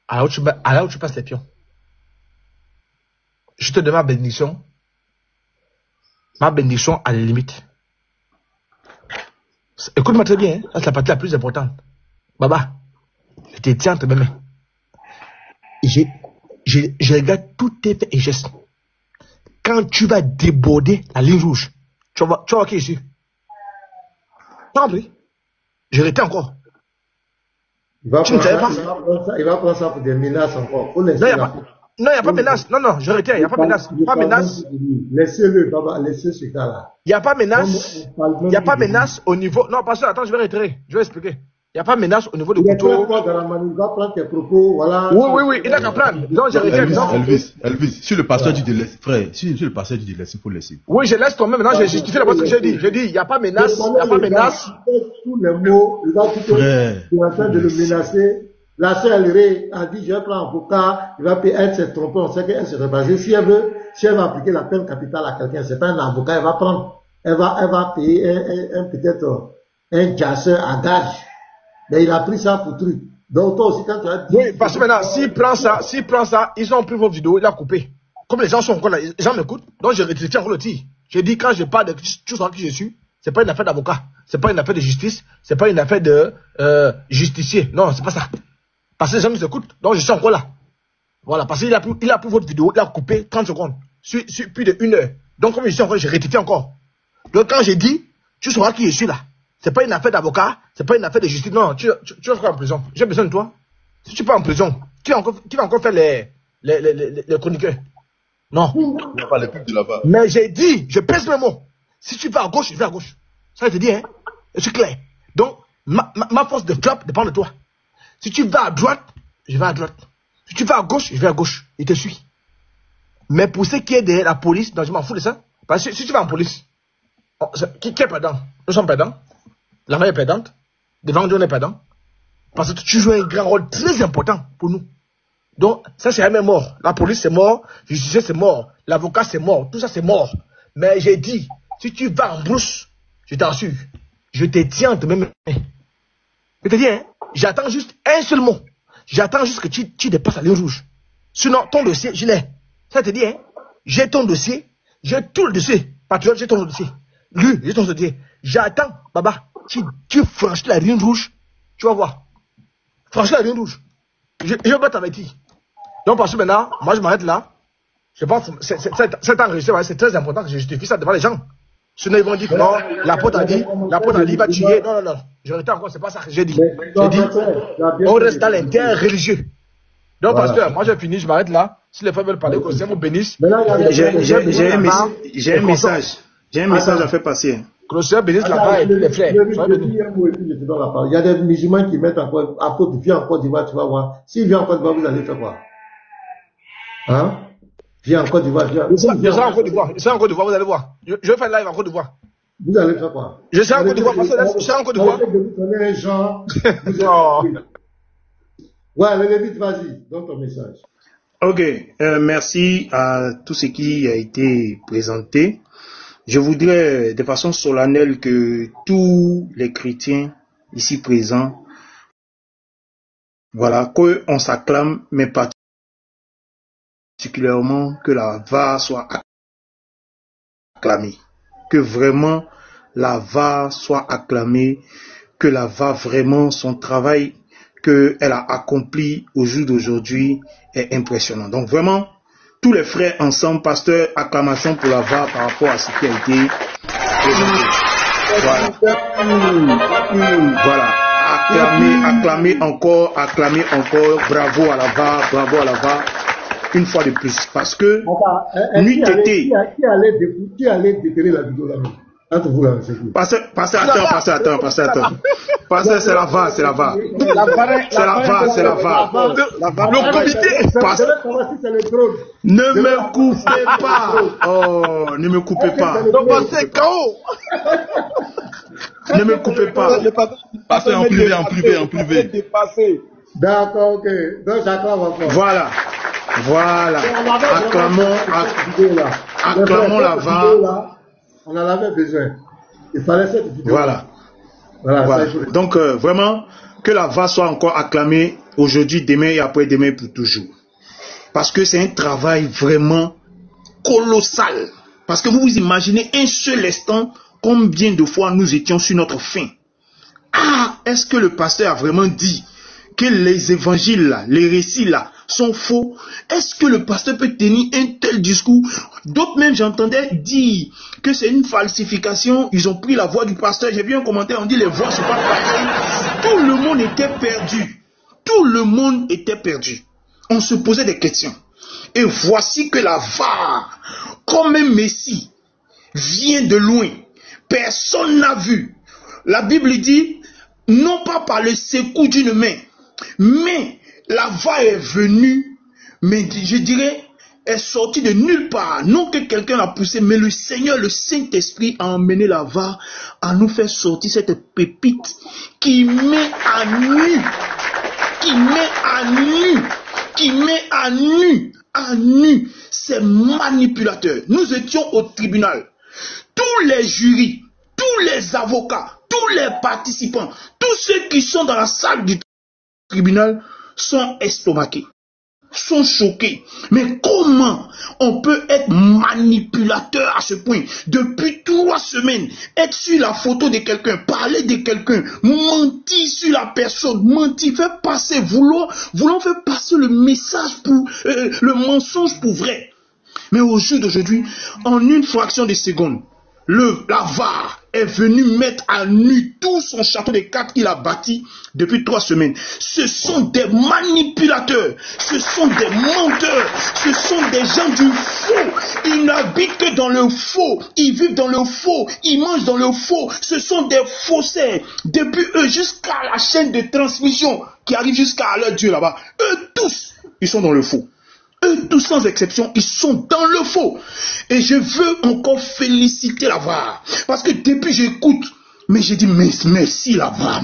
[SPEAKER 2] à là où tu passes les pions. Je te donne ma bénédiction. Ma bénédiction à la limite. Écoute-moi très bien, hein? Ça c'est la partie la plus importante. Baba, je te tiens entre mes mains. Je regarde tous tes faits et gestes. Quand tu vas déborder la ligne rouge, tu vas voir qui est ici. Tant pis. Je l'étais encore.
[SPEAKER 1] Il va prendre ça pour des menaces encore.
[SPEAKER 2] Non, il n'y a pas de menace. Non, je retiens, il n'y a pas de menace. Pas menace.
[SPEAKER 1] Laissez-le, Baba, laissez ce cas-là.
[SPEAKER 2] Il n'y a pas de menace. Il n'y a pas de menace au niveau. Non, pasteur, attends, je vais retirer. Je vais expliquer. Il n'y a pas de menace au niveau du couteau.
[SPEAKER 1] Il va prendre tes propos, voilà.
[SPEAKER 2] Oui, il n'a qu'à prendre. Non, je retiens.
[SPEAKER 4] Elvis, si le pasteur dit de laisser, frère, si le pasteur dit de laisser, il faut laisser.
[SPEAKER 2] Oui, je laisse toi-même. Maintenant, j'ai justifié ce que j'ai dit. J'ai dit, il n'y a pas de menace. Il n'y a pas de menace.
[SPEAKER 1] Tous les mots, il va tout est en train de le menacer. La sœur Elré a dit, je vais prendre un avocat, il va payer, elle s'est trompée, on sait qu'elle s'est rebasée. Si elle va appliquer la peine capitale à quelqu'un, c'est pas un avocat, elle va payer peut-être un jasseur à gage. Mais il a pris ça pour truc. Donc toi aussi, quand tu as dit...
[SPEAKER 2] Oui, parce que maintenant, s'il prend ça, ils ont pris vos vidéos, il a coupé. Comme les gens sont encore là, les gens m'écoutent, donc je rectifie encore le tir. J'ai dit, quand je parle de tu sauras qui je suis, c'est pas une affaire d'avocat, c'est pas une affaire de justice, c'est pas une affaire de justicier. Non, c'est pas ça. Parce que les gens nous écoutent, donc je suis encore là. Voilà, parce qu'il a pris votre vidéo, il a coupé 30 secondes, sur plus de 1 heure. Donc comme je suis encore, je rectifie encore. Donc quand j'ai dit, tu sauras qui je suis là. C'est pas une affaire d'avocat, c'est pas une affaire de justice. Non, tu vas faire en prison. J'ai besoin de toi. Si tu pars en prison, qui va encore faire les chroniqueurs? Non.
[SPEAKER 4] Il n'y a pas les pubs de là-bas.
[SPEAKER 2] Mais j'ai dit, je pèse mes mots. Si tu vas à gauche, je vais à gauche. Ça, je te dis, hein. Je suis clair. Donc, ma force de frappe dépend de toi. Si tu vas à droite, je vais à droite. Si tu vas à gauche, je vais à gauche. Il te suit. Mais pour ce qui est de la police, non, je m'en fous de ça. Parce que si tu vas en police, qui est perdant? Nous sommes perdants. La main est perdante. Devant Dieu, on est perdant. Parce que tu joues un grand rôle très important pour nous. Donc, ça, c'est jamais mort. La police, c'est mort. Le justice, c'est mort. L'avocat, c'est mort. Tout ça, c'est mort. Mais j'ai dit, si tu vas en brousse, je t'assure, je te tiens entre mes mains. Je te dis, hein, j'attends juste un seul mot. J'attends juste que tu dépasses la ligne rouge. Sinon, ton dossier, je l'ai. Ça te dit, hein, j'ai ton dossier. J'ai tout le dossier. Patriote, j'ai ton dossier. Lui, j'ai ton dossier. J'attends, Baba. Tu franchis la ligne rouge, tu vas voir. Franchis la ligne rouge. Je vais pas t'avertir. Donc, parce que maintenant, moi, je m'arrête là. Je pense que cet enregistrement, c'est très important que je justifie ça devant les gens. Sinon, ils vont dire que non, l'apôtre a dit, il va tuer. Non. Je retiens encore, c'est pas ça que j'ai dit. J'ai dit, on reste dans l'inter-religieux. Donc, voilà. Pasteur, moi, j'ai fini, je m'arrête là. Si les frères veulent parler, que vous bénisse.
[SPEAKER 5] J'ai un message à faire passer.
[SPEAKER 2] Que le Seigneur bénisse là-bas et puis les frères.
[SPEAKER 1] Il y a des musulmans qui mettent encore, à Côte d'Ivoire, en Côte d'Ivoire, tu vas voir. S'il vient en Côte d'Ivoire, vous allez faire quoi? Hein? Viens en Côte d'Ivoire,
[SPEAKER 2] Je serai en Côte d'Ivoire, vous allez voir. Je vais faire live en Côte d'Ivoire.
[SPEAKER 1] Vous allez faire quoi?
[SPEAKER 2] Je serai en Côte d'Ivoire, parce que je serai en Côte d'Ivoire.
[SPEAKER 1] Ouais, le Lévite, vas-y, donne ton message.
[SPEAKER 5] Ok, merci à tout ce qui a été présenté. Je voudrais de façon solennelle que tous les chrétiens ici présents, voilà, qu'on s'acclame, mais particulièrement que la VAR soit acclamée. Que vraiment la VAR soit acclamée, que la VAR vraiment son travail qu'elle a accompli au jour d'aujourd'hui est impressionnant. Donc vraiment, tous les frères ensemble, pasteur, acclamation pour la VAR par rapport à ce qui a été présenté. Voilà. Acclamez encore, bravo à la VAR, une fois de plus. Parce que,
[SPEAKER 1] qui allait déterrer la vidéo là-bas? Entre vous là, c'est qui?
[SPEAKER 5] Pasteur, attends. Pasteur, c'est la VAR. C'est la VAR.
[SPEAKER 2] Le comité.
[SPEAKER 5] Ne me coupez pas. Oh, ne me coupez pas.
[SPEAKER 2] C'est KO.
[SPEAKER 5] Ne me coupez pas.
[SPEAKER 4] Passez en privé.
[SPEAKER 1] D'accord, ok. Donc, j'acclame encore.
[SPEAKER 5] Voilà. Acclamons la VAR.
[SPEAKER 1] On en avait besoin. Il fallait cette vidéo.
[SPEAKER 5] Voilà. Donc, vraiment, que la VAR soit encore acclamée aujourd'hui, demain et après-demain pour toujours. Parce que c'est un travail vraiment colossal. Parce que vous vous imaginez un seul instant combien de fois nous étions sur notre faim. Ah, est-ce que le pasteur a vraiment dit que les évangiles là, les récits là, sont faux? Est-ce que le pasteur peut tenir un tel discours? D'autres même, j'entendais dire que c'est une falsification. Ils ont pris la voix du pasteur. J'ai vu un commentaire, on dit les voix ne sont pas pareilles. Tout le monde était perdu. Tout le monde était perdu. On se posait des questions. Et voici que la VAR, comme un messie, vient de loin. Personne n'a vu. La Bible dit, non pas par le secours d'une main, mais la VAR est venue, mais je dirais, est sortie de nulle part. Non que quelqu'un l'a poussé, mais le Seigneur, le Saint-Esprit a emmené la VAR à nous faire sortir cette pépite qui met à nu, ces manipulateurs. Nous étions au tribunal. Tous les jurys, tous les avocats, tous les participants, tous ceux qui sont dans la salle du tribunal sont estomaqués, sont choqués. Mais comment on peut être manipulateur à ce point? Depuis 3 semaines, être sur la photo de quelqu'un, parler de quelqu'un, mentir sur la personne, mentir, faire passer, vouloir faire passer le message pour le mensonge pour vrai. Mais au jour d'aujourd'hui, en une fraction de seconde, la VAR est venu mettre à nu tout son château de cartes qu'il a bâti depuis 3 semaines. Ce sont des manipulateurs, ce sont des menteurs, ce sont des gens du faux. Ils n'habitent que dans le faux, ils vivent dans le faux, ils mangent dans le faux. Ce sont des faussaires. Depuis eux jusqu'à la chaîne de transmission qui arrive jusqu'à leur Dieu là-bas, eux tous, ils sont dans le faux. Eux tous sans exception, ils sont dans le faux. Et je veux encore féliciter la VAR. Parce que depuis j'écoute, mais j'ai dit merci la VAR,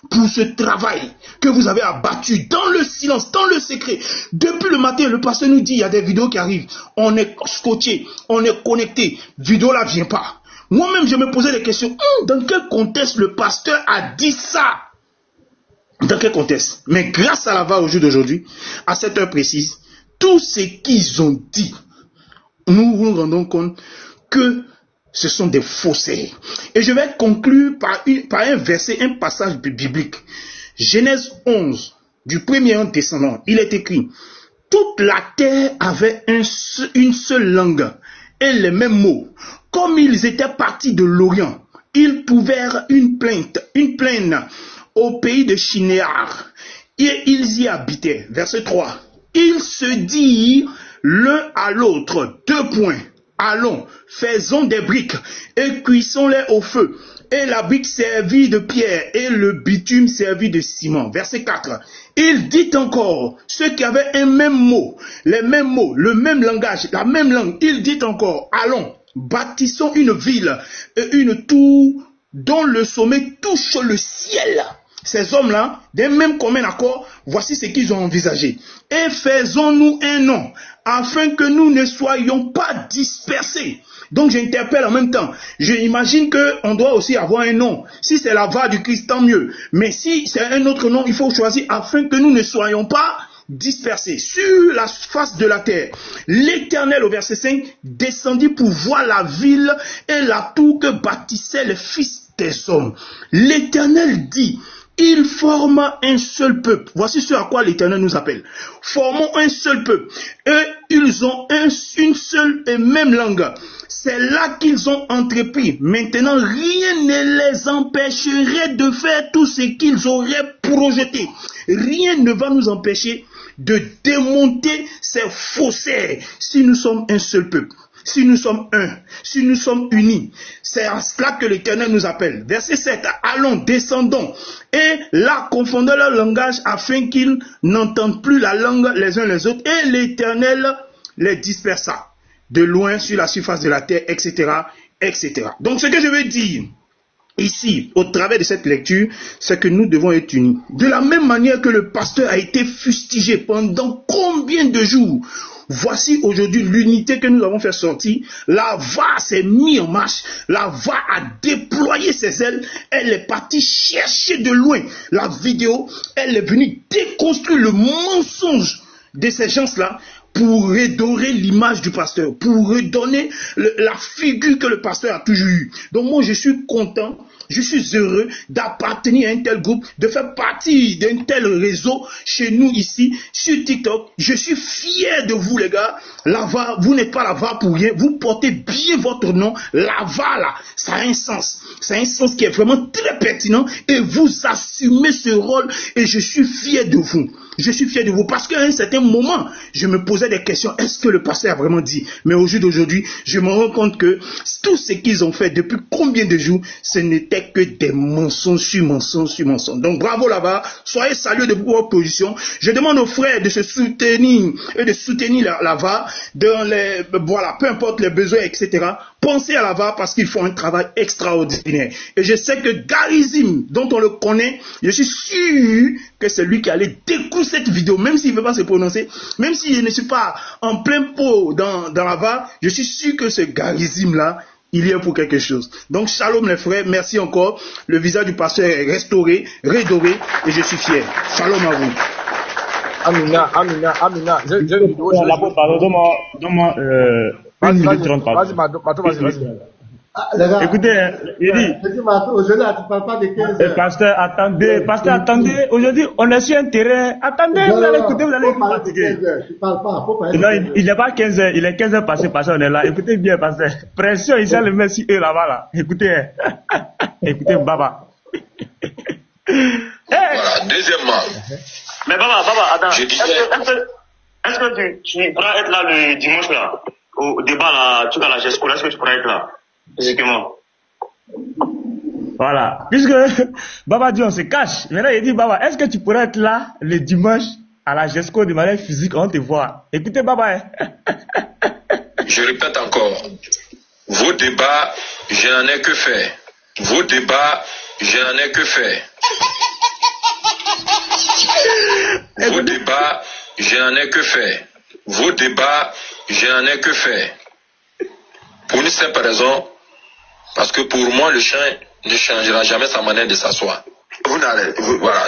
[SPEAKER 5] pour ce travail que vous avez abattu dans le silence, dans le secret. Depuis le matin, le pasteur nous dit, il y a des vidéos qui arrivent. On est scotché, on est connecté. Vidéo là vient pas. Moi-même, je me posais des questions. Dans quel contexte le pasteur a dit ça? Dans quel contexte? Mais grâce à la VAR au jour d'aujourd'hui, à cette heure précise, tout ce qu'ils ont dit, nous nous rendons compte que ce sont des faussaires. Et je vais conclure par un verset, un passage biblique. Genèse 11, du 1er en descendant, il est écrit, toute la terre avait une seule langue et les mêmes mots. Comme ils étaient partis de l'Orient, ils trouvèrent une plaine au pays de Shinéar, et ils y habitaient. Verset 3. Ils se dirent l'un à l'autre, 2 points. Allons, faisons des briques, et cuisons-les au feu. Et la brique servit de pierre, et le bitume servit de ciment. Verset 4. Il dit encore, ceux qui avaient un même mot, les mêmes mots, le même langage, la même langue, il dit encore, allons, bâtissons une ville, et une tour dont le sommet touche le ciel. Ces hommes-là, d'un même commun accord, voici ce qu'ils ont envisagé. Et faisons-nous un nom, afin que nous ne soyons pas dispersés. Donc j'interpelle en même temps. J'imagine qu'on doit aussi avoir un nom. Si c'est la VAR du Christ, tant mieux. Mais si c'est un autre nom, il faut choisir afin que nous ne soyons pas dispersés sur la face de la terre. L'Éternel, au verset 5, descendit pour voir la ville et la tour que bâtissaient les fils des hommes. L'Éternel dit, ils forment un seul peuple. Voici ce à quoi l'Éternel nous appelle. Formons un seul peuple. Et ils ont une seule et même langue. C'est là qu'ils ont entrepris. Maintenant, rien ne les empêcherait de faire tout ce qu'ils auraient projeté. Rien ne va nous empêcher de démonter ces faussaires si nous sommes un seul peuple. si nous sommes un, si nous sommes unis, c'est à cela que l'Éternel nous appelle. Verset 7, allons, descendons, et là, confondons leur langage afin qu'ils n'entendent plus la langue les uns les autres, et l'Éternel les dispersa de loin sur la surface de la terre, etc., etc. Donc, ce que je veux dire ici, au travers de cette lecture, c'est que nous devons être unis. De la même manière que le pasteur a été fustigé pendant combien de jours, voici aujourd'hui l'unité que nous avons fait sortir. La VAR s'est mise en marche. La VAR a déployé ses ailes. Elle est partie chercher de loin la vidéo. Elle est venue déconstruire le mensonge de ces gens-là pour redorer l'image du pasteur, pour redonner la figure que le pasteur a toujours eue. Donc moi, je suis content, je suis heureux d'appartenir à un tel groupe, de faire partie d'un tel réseau chez nous ici, sur TikTok. Je suis fier de vous, les gars. La VAR, vous n'êtes pas la VAR pour rien. Vous portez bien votre nom. La VAR, là, ça a un sens. C'est un sens qui est vraiment très pertinent et vous assumez ce rôle et je suis fier de vous. Je suis fier de vous parce qu'à un certain moment, je me posais des questions. Est-ce que le pasteur a vraiment dit? Mais au jour d'aujourd'hui, je me rends compte que tout ce qu'ils ont fait depuis combien de jours, ce n'était que des mensonges sur mensonges sur mensonges. Donc bravo là-bas, soyez salués de votre position. Je demande aux frères de se soutenir et de soutenir la VAR dans les, voilà, peu importe les besoins, etc. Pensez à la VAR parce qu'ils font un travail extraordinaire. Et je sais que Garizim, dont on le connaît, je suis sûr que c'est lui qui allait découvrir cette vidéo, même s'il ne veut pas se prononcer, même s'il ne suis pas en plein pot dans la VAR, je suis sûr que ce Garizim-là, il y est pour quelque chose. Donc, shalom les frères, merci encore. Le visage du pasteur est restauré, redoré, et je suis fier. Shalom à vous.
[SPEAKER 2] Amina. J'ai une vidéo.
[SPEAKER 6] Donne-moi 1 minute 30.
[SPEAKER 2] Vas-y.
[SPEAKER 1] Ah, les gars,
[SPEAKER 6] Écoutez, il dit,
[SPEAKER 1] aujourd'hui, tu ne parles pas de 15 heures.
[SPEAKER 6] pasteur, attendez, aujourd'hui, on est sur un terrain, attendez, vous allez écouter, vous allez être fatigué.
[SPEAKER 1] Tu ne parles pas, faut pas.
[SPEAKER 6] Non, il n'est pas 15 heures, il est 15 heures passé, pasteur, on est là. Écoutez bien, pasteur. Pression, il s'est le mettre sur eux là-bas, là. Écoutez, écoutez, Baba.
[SPEAKER 7] Voilà, deuxièmement.
[SPEAKER 8] Mais Baba, attends.
[SPEAKER 7] Je disais...
[SPEAKER 8] Est-ce que tu pourras être là le dimanche, là, au débat, là, tout à la GESCO, est-ce que tu pourras être là? Physiquement.
[SPEAKER 6] Voilà. Puisque Baba dit on se cache. Maintenant il dit Baba, est-ce que tu pourrais être là le dimanche à la GESCO de manière physique, on te voit. Écoutez Baba. Hein.
[SPEAKER 7] Je répète encore. Vos débats, je n'en ai que faire. Vos débats, je n'en ai que faire. Vos débats, je n'en ai que faire. Vos débats, je n'en ai que faire. Pour une simple raison, parce que pour moi, le chien ne changera jamais sa manière de s'asseoir. Voilà.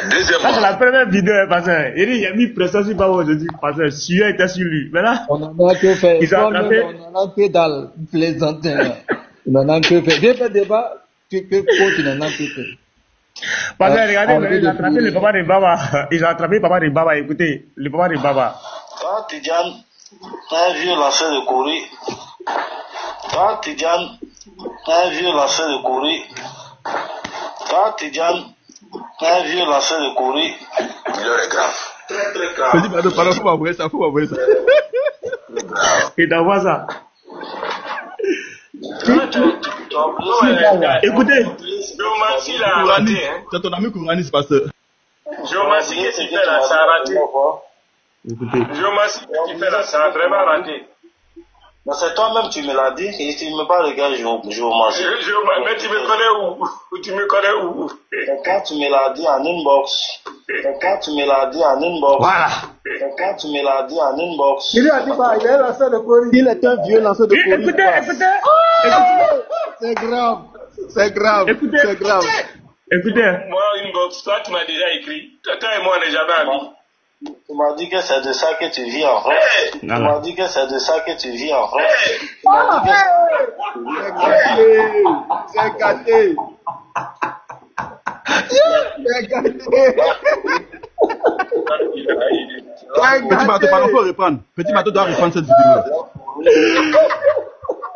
[SPEAKER 7] Deuxièmement.
[SPEAKER 6] C'est la première vidéo, pasteur. Il a mis pression sur Baba aujourd'hui, pasteur. Sueur était sur lui. Maintenant,
[SPEAKER 9] on en a que faire.
[SPEAKER 6] Ils ont attrapé.
[SPEAKER 9] On en a que dans le plaisantin. On en a que faire. Viens faire débat, tu n'en as que faire.
[SPEAKER 6] Pasteur, regardez, ils ont attrapé le papa de Baba. Ils ont attrapé le papa de Baba. Écoutez, le papa de Baba.
[SPEAKER 10] Toi, Tidjane, t'as vu l'affaire de Corée. Toi, Tidjane, t'as vu l'affaire de Corée. Toi, Tidjane, t'as vu l'affaire de Corée.
[SPEAKER 7] L'heure est grave.
[SPEAKER 4] Très, très grave.
[SPEAKER 2] Pardon, faut m'envoyer ça.
[SPEAKER 6] Il t'envoie ça. Écoutez.
[SPEAKER 8] Géomancie, là, a raté, hein.
[SPEAKER 2] C'est ton ami Kourani, ce pasteur.
[SPEAKER 8] Géomancie, qu'est-ce que tu fais là? Ça a raté.
[SPEAKER 6] Écoutez.
[SPEAKER 8] Géomancie, qu'est-ce que tu fais là? Ça a vraiment raté.
[SPEAKER 10] Mais c'est toi-même, tu me l'as dit, et tu ne me parles de gars géomancie.
[SPEAKER 8] Mais tu me connais où? Tu me connais où?
[SPEAKER 10] Et quand tu me l'as dit en inbox.
[SPEAKER 2] Voilà.
[SPEAKER 10] Et quand tu me l'as dit en inbox.
[SPEAKER 1] Il a dit, bah, il est lanceur de Corée. Il est un vieux lanceur de Corée.
[SPEAKER 6] Écoutez.
[SPEAKER 1] C'est grave.
[SPEAKER 6] Écoutez.
[SPEAKER 8] Moi, inbox, toi, tu m'as déjà écrit. Toi et moi, on n'est jamais amis.
[SPEAKER 10] Tu m'as dit que c'est de ça que tu vis en France. Tu m'as dit que c'est de ça que tu vis en France. Tu m'as dit que
[SPEAKER 1] C'est gâté.
[SPEAKER 4] Petit bateau, pardon, faut reprendre. Petit bateau doit reprendre cette vidéo.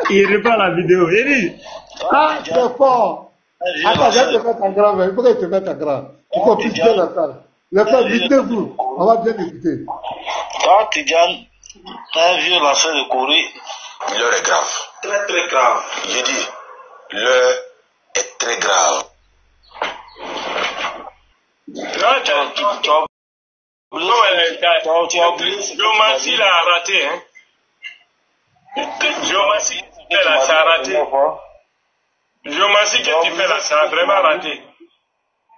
[SPEAKER 6] Il reprend la vidéo. Il dit.
[SPEAKER 1] Ah, c'est fort. Attends, je vais te mettre en grand. Il faut que tu te mettes en grand. Il faut plus bien la salle. Les frères, dites-vous. On va bien écouter.
[SPEAKER 10] toi, Tidjane, t'as vu l'affaire de Corée.
[SPEAKER 7] L'heure est grave.
[SPEAKER 10] Très très grave.
[SPEAKER 7] J'ai dit, l'heure est très grave.
[SPEAKER 8] Non, tu as oublié. Géomancie l'a raté, hein. Géomancie, ça a raté. Géomancie que tu fais là, ça a vraiment raté.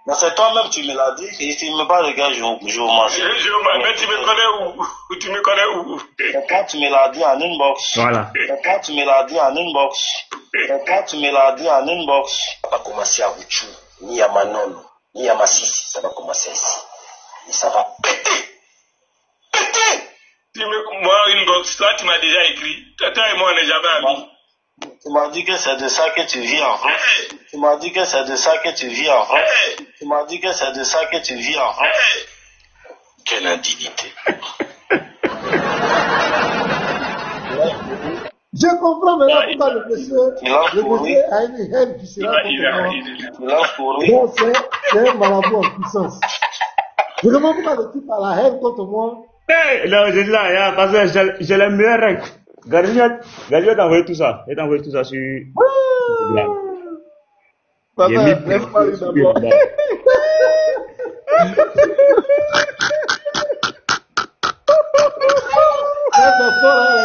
[SPEAKER 10] Mais c'est toi-même qui me l'as dit, et tu ne me parles de gars géomancie.
[SPEAKER 8] Mais tu me connais où? Tu me connais où?
[SPEAKER 10] C'est quand tu me l'as dit en inbox.
[SPEAKER 6] Voilà.
[SPEAKER 10] C'est quand tu me l'as dit en inbox. C'est quand tu me l'as dit en inbox.
[SPEAKER 7] Ça va commencer à Bouchou, ni à Manon, ni à Massissi, ça va commencer ici. Et ça va péter. Péter.
[SPEAKER 8] Moi, inbox, toi, tu m'as déjà écrit. Toi et moi, on n'est jamais amis.
[SPEAKER 10] Tu m'as dit que c'est de ça que tu vis en France. Tu m'as dit que c'est de ça que tu vis en France. Tu m'as dit que c'est de ça que tu vis en France.
[SPEAKER 7] Quelle indignité.
[SPEAKER 1] Je comprends maintenant pourquoi le monsieur a une haine qui sera contre moi. Bon, c'est un marabout en puissance. Je comprends pourquoi le type a la haine contre moi.
[SPEAKER 6] Non, je dis là, parce que j'ai les meilleures règles. Gardien t'a envoyé tout ça. Il t'a envoyé tout ça sur.
[SPEAKER 2] Papa, laisse-moi lui d'abord.
[SPEAKER 1] Les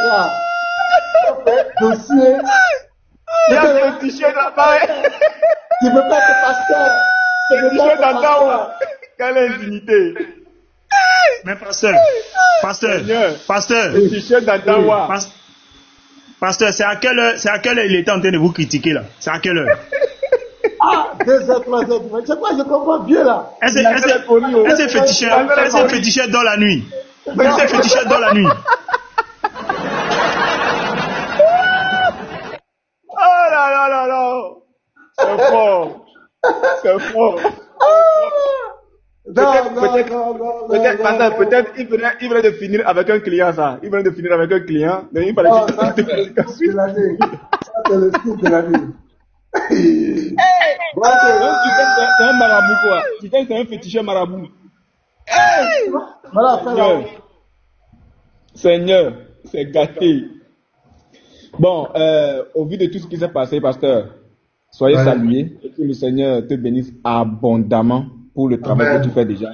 [SPEAKER 1] gars. Dossier.
[SPEAKER 2] Il y a le t-shirt là-bas.
[SPEAKER 1] Tu peux pas te passer.
[SPEAKER 2] Le t-shirt d'Antawa. Quelle indignité.
[SPEAKER 6] Mais pasteur.
[SPEAKER 2] Le t-shirt d'Antawa.
[SPEAKER 6] Pasteur, c'est à quelle heure il était en train de vous critiquer là? C'est à quelle heure?
[SPEAKER 1] Ah, 2h, 3h. Je sais pas, je comprends bien là.
[SPEAKER 6] Est-ce féticheur dans la nuit? Est-ce féticheur dans la nuit?
[SPEAKER 2] Oh là là là là. C'est fort. C'est fort. Peut-être il venait de finir avec un client, ça. Il venait de finir avec un client. Donc il fallait
[SPEAKER 1] c'est l'année. C'est le style de l'année.
[SPEAKER 2] C'est un marabout, quoi. Tu sais que c'est un féticheur marabout.
[SPEAKER 1] Voilà,
[SPEAKER 2] Seigneur, c'est gâté. Bon, au vu de tout ce qui s'est passé, pasteur, soyez salués et que le Seigneur te bénisse abondamment pour le travail que tu fais déjà.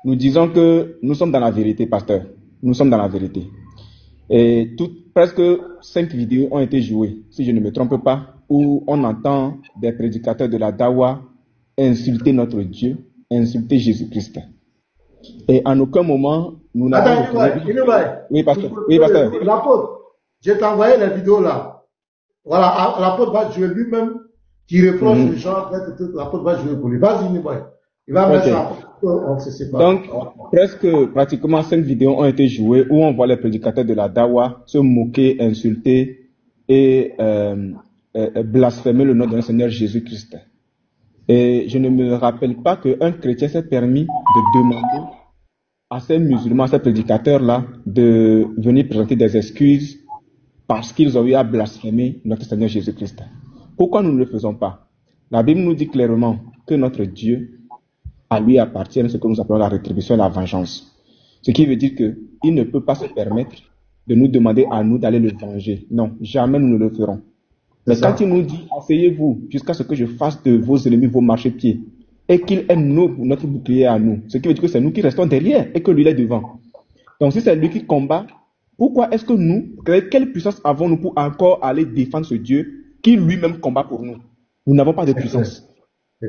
[SPEAKER 2] Nous disons que nous sommes dans la vérité, pasteur. Nous sommes dans la vérité. Et presque 5 vidéos ont été jouées, si je ne me trompe pas, où on entend des prédicateurs de la Dawa insulter notre Dieu, insulter Jésus-Christ. Et en aucun moment, nous n'avons... Oui, pasteur. Oui, pasteur.
[SPEAKER 1] L'apôtre, je t'ai envoyé la vidéo là. Voilà, l'apôtre va jouer lui-même, qui reproche les gens, l'apôtre va jouer pour lui. Vas-y, Niboy. Il va mettre ça, on se sépare.
[SPEAKER 2] Donc, pratiquement 5 vidéos ont été jouées où on voit les prédicateurs de la Dawa se moquer, insulter et blasphémer le nom de notre Seigneur Jésus-Christ. Et je ne me rappelle pas qu'un chrétien s'est permis de demander à ces musulmans, à ces prédicateurs-là, de venir présenter des excuses parce qu'ils ont eu à blasphémer notre Seigneur Jésus-Christ. Pourquoi nous ne le faisons pas? La Bible nous dit clairement que notre Dieu, à lui appartient ce que nous appelons la rétribution et la vengeance. Ce qui veut dire qu'il ne peut pas se permettre de nous demander à nous d'aller le venger. Non, jamais nous ne le ferons. Mais quand il nous dit, asseyez-vous jusqu'à ce que je fasse de vos ennemis vos marchepieds, et qu'il est notre bouclier à nous, ce qui veut dire que c'est nous qui restons derrière et que lui est devant. Donc si c'est lui qui combat, pourquoi est-ce que nous, quelle puissance avons-nous pour encore aller défendre ce Dieu qui lui-même combat pour nous? Nous n'avons pas de puissance.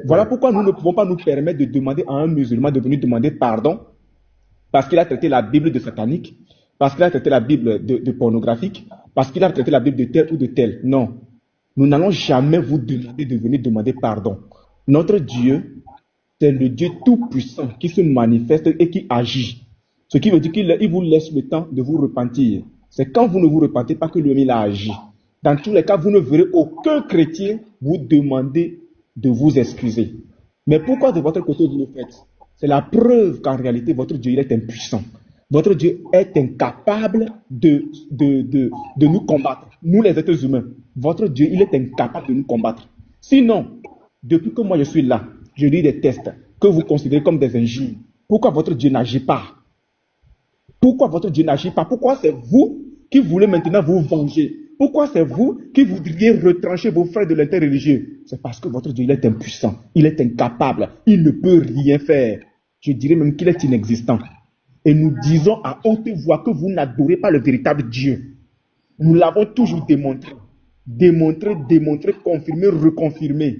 [SPEAKER 2] Voilà pourquoi nous ne pouvons pas nous permettre de demander à un musulman de venir demander pardon parce qu'il a traité la Bible de satanique, parce qu'il a traité la Bible de pornographique, parce qu'il a traité la Bible de tel ou de tel. Non. Nous n'allons jamais vous demander de venir demander pardon. Notre Dieu, c'est le Dieu tout-puissant qui se manifeste et qui agit. Ce qui veut dire qu'il vous laisse le temps de vous repentir. C'est quand vous ne vous repentez pas que lui-même a agi. Dans tous les cas, vous ne verrez aucun chrétien vous demander de vous excuser. Mais pourquoi de votre côté vous le faites? C'est la preuve qu'en réalité, votre Dieu il est impuissant. Votre Dieu est incapable de nous combattre. Nous les êtres humains, votre Dieu il est incapable de nous combattre. Sinon, depuis que moi je suis là, je lis des textes que vous considérez comme des injures. Pourquoi votre Dieu n'agit pas? Pourquoi votre Dieu n'agit pas? Pourquoi c'est vous qui voulez maintenant vous venger?
[SPEAKER 11] Pourquoi c'est vous qui voudriez retrancher vos frères de l'interreligieux? C'est parce que votre Dieu, il est impuissant, il est incapable, il ne peut rien faire. Je dirais même qu'il est inexistant. Et nous disons à haute voix que vous n'adorez pas le véritable Dieu. Nous l'avons toujours démontré. Démontré, confirmé, reconfirmé.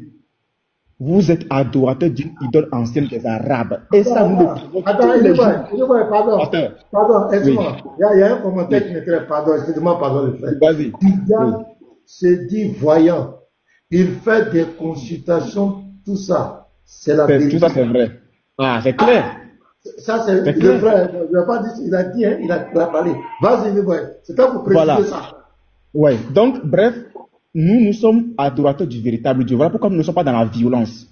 [SPEAKER 11] Vous êtes adorateur d'une idole ancienne des Arabes. Et ça, nous le faisons tous les jours.
[SPEAKER 1] Pardon, excuse-moi. Il y a un commentaire qui me crée, pardon, excuse-moi, pardon, le fait.
[SPEAKER 11] Vas-y.
[SPEAKER 1] Tidiane se dit voyant. Il fait des consultations, tout ça. C'est la vérité.
[SPEAKER 11] Tout ça, c'est vrai. Ah, c'est clair.
[SPEAKER 1] Ça, c'est le vrai. Je n'ai pas dit, il a dit, hein, il a parlé. Vas-y, c'est pas pour préciser ça.
[SPEAKER 11] Ouais. Donc, bref, nous sommes adorateurs du véritable Dieu. Voilà pourquoi nous ne sommes pas dans la violence.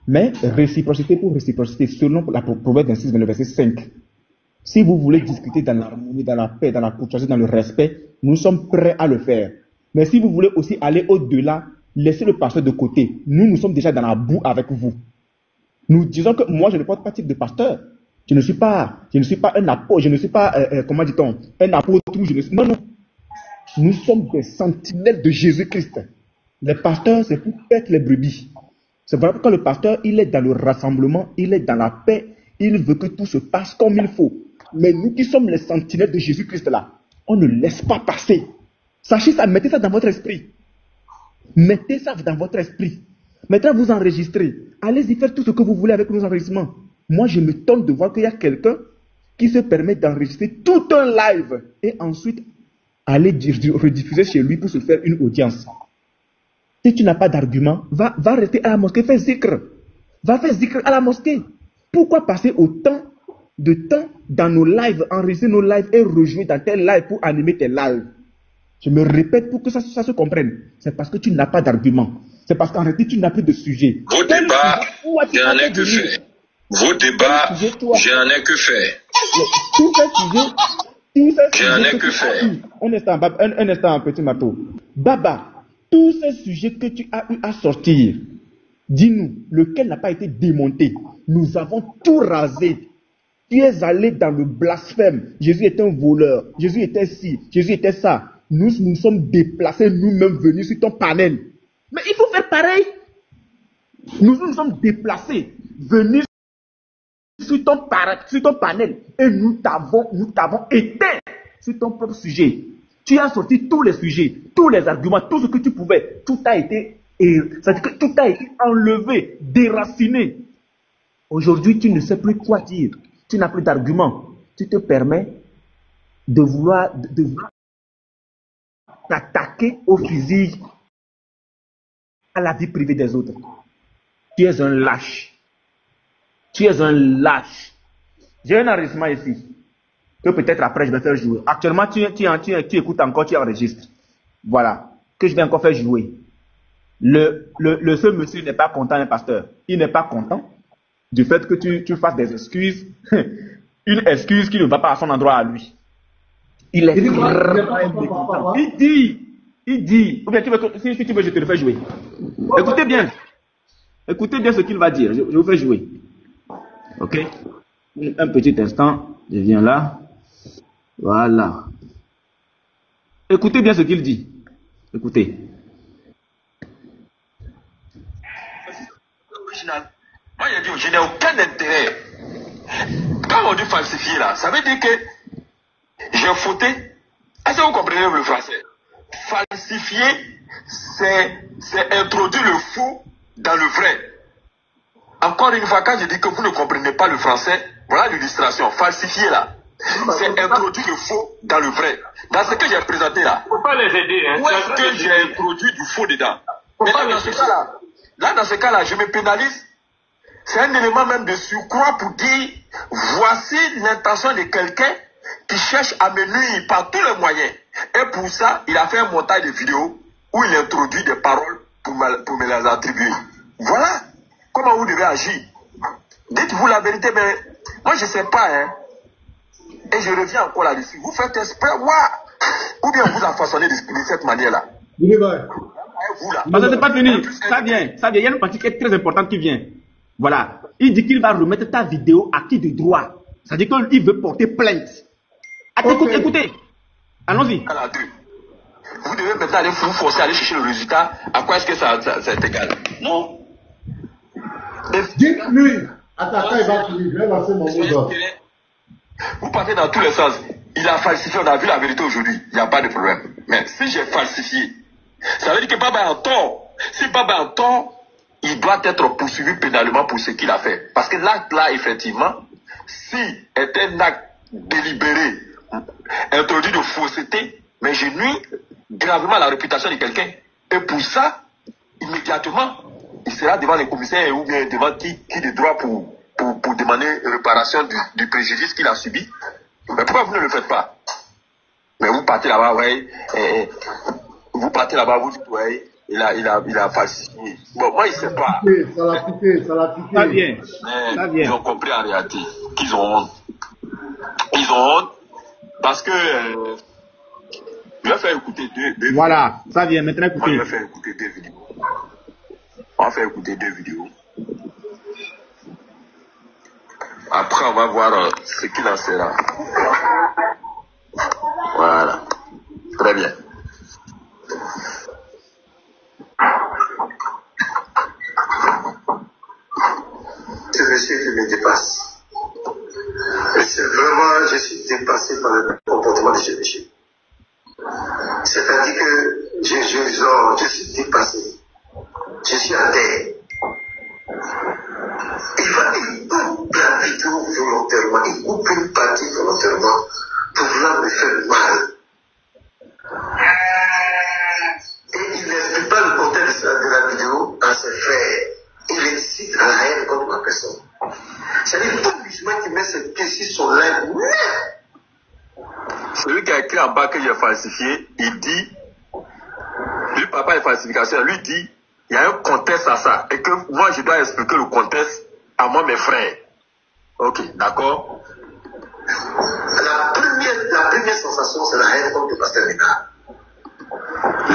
[SPEAKER 11] Mais réciprocité pour réciprocité, selon la Proverbe 26, le verset 5. Si vous voulez discuter dans l'harmonie, dans la paix, dans la courtoisie, dans le respect, nous sommes prêts à le faire. Mais si vous voulez aussi aller au-delà, laissez le pasteur de côté. Nous sommes déjà dans la boue avec vous. Nous disons que moi, je ne porte pas type de pasteur. Je ne suis pas un apôtre, je ne suis pas, comment dit-on, un apôtre. Non. Nous sommes des sentinelles de Jésus-Christ. Les pasteurs, c'est pour paître les brebis. C'est vrai pourquoi le pasteur, il est dans le rassemblement, il est dans la paix, il veut que tout se passe comme il faut. Mais nous qui sommes les sentinelles de Jésus-Christ là, on ne laisse pas passer. Sachez ça, mettez ça dans votre esprit. Mettez ça dans votre esprit. Maintenant, vous enregistrez. Allez-y faire tout ce que vous voulez avec nos enregistrements. Moi, je me tente de voir qu'il y a quelqu'un qui se permet d'enregistrer tout un live et ensuite aller rediffuser chez lui pour se faire une audience. Si tu n'as pas d'argument, va rester à la mosquée, fais zikr. Va faire zikr à la mosquée. Pourquoi passer autant de temps dans nos lives, enregistrer nos lives et rejouer dans tes lives pour animer tes lives? Je me répète pour que ça se comprenne. C'est parce que tu n'as pas d'argument. C'est parce qu'en réalité, tu n'as plus de sujet.
[SPEAKER 7] Vos débats, j'en ai que faire. Vos débats, j'en ai que faire.
[SPEAKER 11] Tous ces sujets,
[SPEAKER 7] j'en ai que faire.
[SPEAKER 11] Un instant, petit Mato. Baba, tous ces sujets que tu as eu à sortir, dis-nous, lequel n'a pas été démonté? Nous avons tout rasé. Tu es allé dans le blasphème. Jésus est un voleur. Jésus était ci. Jésus était ça. Nous nous sommes déplacés, nous-mêmes venus sur ton panel. Mais il faut faire pareil. Nous nous sommes déplacés, venus sur ton panel. Et nous t'avons éteint sur ton propre sujet. Tu as sorti tous les sujets, tous les arguments, tout ce que tu pouvais. Tout a été enlevé, déraciné. Aujourd'hui, tu ne sais plus quoi dire. Tu n'as plus d'arguments. Tu te permets de vouloir t'attaquer au physique, à la vie privée des autres. Tu es un lâche. Tu es un lâche. J'ai un enregistrement ici, que peut-être après je vais faire jouer. Actuellement, tu écoutes encore, tu enregistres. Voilà, que je vais encore faire jouer. Le seul monsieur n'est pas content, un pasteur. Il n'est pas content du fait que tu fasses des excuses. Une excuse qui ne va pas à son endroit à lui. Il est vraiment mécontent. Il dit, ou bien si tu veux, je te le fais jouer. Écoutez bien ce qu'il va dire. Je vous fais jouer. Ok? Un petit instant, je viens là. Voilà. Écoutez bien ce qu'il dit. Écoutez.
[SPEAKER 7] Original. Moi, il a dit, je n'ai aucun intérêt. Quand on dit falsifier là, ça veut dire que j'ai fauté. Est-ce que vous comprenez le français? Falsifier, c'est introduire le faux dans le vrai. Encore une fois, quand je dis que vous ne comprenez pas le français, voilà l'illustration. Falsifier là, c'est introduire le faux dans le vrai. Dans ce que j'ai présenté là, faut pas les aider, hein. Où est-ce que j'ai introduit du faux dedans? Mais là, dans ce cas-là, je me pénalise. C'est un élément même de surcroît pour dire, voici l'intention de quelqu'un qui cherche à me nuire par tous les moyens. Et pour ça, il a fait un montage de vidéo où il introduit des paroles pour me les attribuer. Voilà comment vous devez agir. Dites-vous la vérité, mais moi je ne sais pas, hein. Et je reviens encore là-dessus. Vous faites exprès, ou bien vous en façonnez de cette manière-là.
[SPEAKER 11] Parce que c'est pas fini. Ça vient. Il y a une partie qui est très importante qui vient. Voilà. Il dit qu'il va remettre ta vidéo à qui de droit. C'est-à-dire qu'il veut porter plainte. Écoutez. Allons-y.
[SPEAKER 7] Vous devez maintenant aller vous forcer à aller chercher le résultat. À quoi est-ce que ça est égal? Non.
[SPEAKER 1] Dites-lui, attaquant, il va finir. Je vais lancer mon mot.
[SPEAKER 7] Vous partez dans tous les sens. Il a falsifié, on a vu la vérité aujourd'hui. Il n'y a pas de problème. Mais si j'ai falsifié, ça veut dire que Baba est en tort. Si Baba est en tort, il doit être poursuivi pénalement pour ce qu'il a fait. Parce que l'acte-là, effectivement, si est un acte délibéré, introduit de fausseté, mais je nuis gravement à la réputation de quelqu'un. Et pour ça, immédiatement, il sera devant les commissaires ou bien devant qui de droit pour demander réparation du préjudice qu'il a subi. Mais pourquoi vous ne le faites pas? Mais vous partez là-bas, ouais, vous partez là-bas, vous dites, ouais, il a falsifié. Bon, moi, il ne sait pas.
[SPEAKER 1] Ça l'a piqué.
[SPEAKER 6] Ça vient.
[SPEAKER 7] Ils ont compris en réalité qu'ils ont honte. Ils ont honte parce que je vais faire écouter deux
[SPEAKER 6] Voilà, ça vient maintenant écouter.
[SPEAKER 7] Je vais faire écouter 2 vidéos. On va faire écouter 2 vidéos. Après, on va voir ce qu'il en sera. Voilà. Très bien.
[SPEAKER 10] Ce monsieur qui me dépasse. C'est vraiment, je suis dépassé par le comportement de ce monsieur. C'est-à-dire que je suis dépassé. Je suis à terre. Il coupe la vidéo volontairement, il coupe une partie volontairement pour vouloir me faire mal. Et il n'explique pas le contexte de la vidéo à ses frères. Il incite à la haine contre ma personne. C'est-à-dire tout musulman qui met ses pieds sur son live.
[SPEAKER 7] Celui qui a écrit en bas que j'ai falsifié, il dit, lui papa est falsification, lui dit, il y a un contexte à ça, et que moi je dois expliquer le contexte à moi, mes frères. Ok, d'accord.
[SPEAKER 10] La première sensation, c'est la haine contre le pasteur Ménard.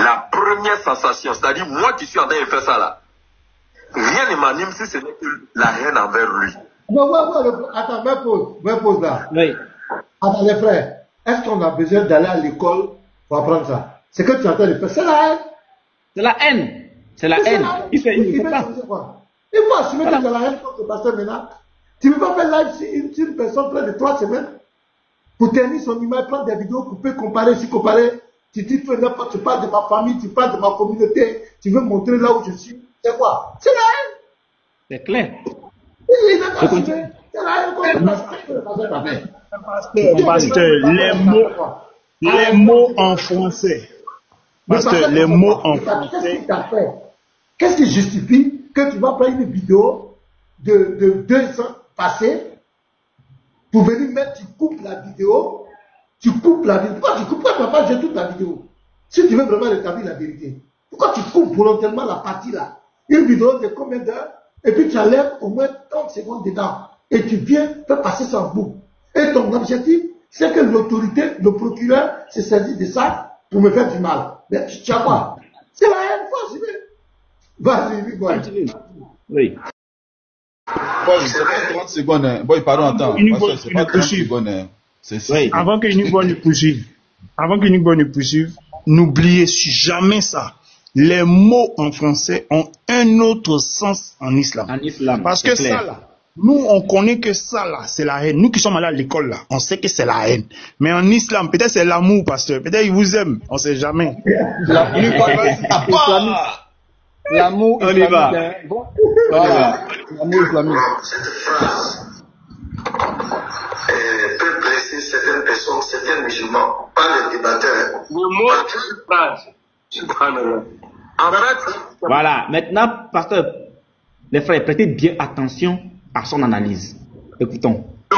[SPEAKER 7] La première sensation, c'est-à-dire moi qui suis en train de faire ça là, rien ne m'anime si ce n'est que la haine envers lui.
[SPEAKER 1] Non, attends, me pose là.
[SPEAKER 6] Oui.
[SPEAKER 1] Attends, les frères, est-ce qu'on a besoin d'aller à l'école pour apprendre ça? C'est que tu es en train de faire, c'est la haine.
[SPEAKER 6] C'est la haine. C'est la haine. Il faut
[SPEAKER 1] assumer que c'est la haine contre le pasteur Ménard. Tu ne peux pas faire live sur une personne près de 3 semaines pour tenir son image, prendre des vidéos, couper, comparer, comparer. Tu dis, tu parles de ma famille, tu parles de ma communauté, tu veux montrer là où je suis. C'est quoi? C'est la haine.
[SPEAKER 6] C'est clair.
[SPEAKER 1] C'est la haine contre le pasteur.
[SPEAKER 12] Pasteur, les mots en français. Pasteur, les mots en français.
[SPEAKER 1] Qu'est-ce qui justifie que tu vas prendre une vidéo de 2 ans passés pour venir mettre, tu coupes la vidéo, pourquoi tu coupes? Pourquoi tu vas pas jeter toute la vidéo? Si tu veux vraiment rétablir la vérité, pourquoi tu coupes volontairement la partie là? Une vidéo de combien d'heures, et puis tu enlèves au moins 30 secondes dedans, et tu viens faire passer ça en boucle. Et ton objectif, c'est que l'autorité, le procureur, se saisisse de ça pour me faire du mal. Mais tu as quoi? C'est la haine, faut assumer. Vas-y,
[SPEAKER 6] oui.
[SPEAKER 4] Bon, c'est pas 30 secondes. Hein. Bon, pardon, attends. C'est pas 30 secondes. Hein.
[SPEAKER 12] Oui. Avant que Unigbo ne poursuive, n'oubliez jamais ça. Les mots en français ont un autre sens en islam. Parce que ça, là, nous, on connaît que ça, là, c'est la haine. Nous qui sommes allés à l'école, là, on sait que c'est la haine. Mais en islam, peut-être c'est l'amour, pasteur. Peut-être il vous aime. On sait jamais.
[SPEAKER 9] L'amour
[SPEAKER 6] on y va.
[SPEAKER 9] Bon, voilà. L'amour islamique.
[SPEAKER 10] Cette phrase peut blesser certaines personnes, certains musulmans, pas les débatteurs.
[SPEAKER 8] Le mot de cette phrase.
[SPEAKER 7] En fait,
[SPEAKER 6] Voilà. Maintenant, pasteur, les frères, prêtez bien attention à son analyse. Écoutons.
[SPEAKER 7] non,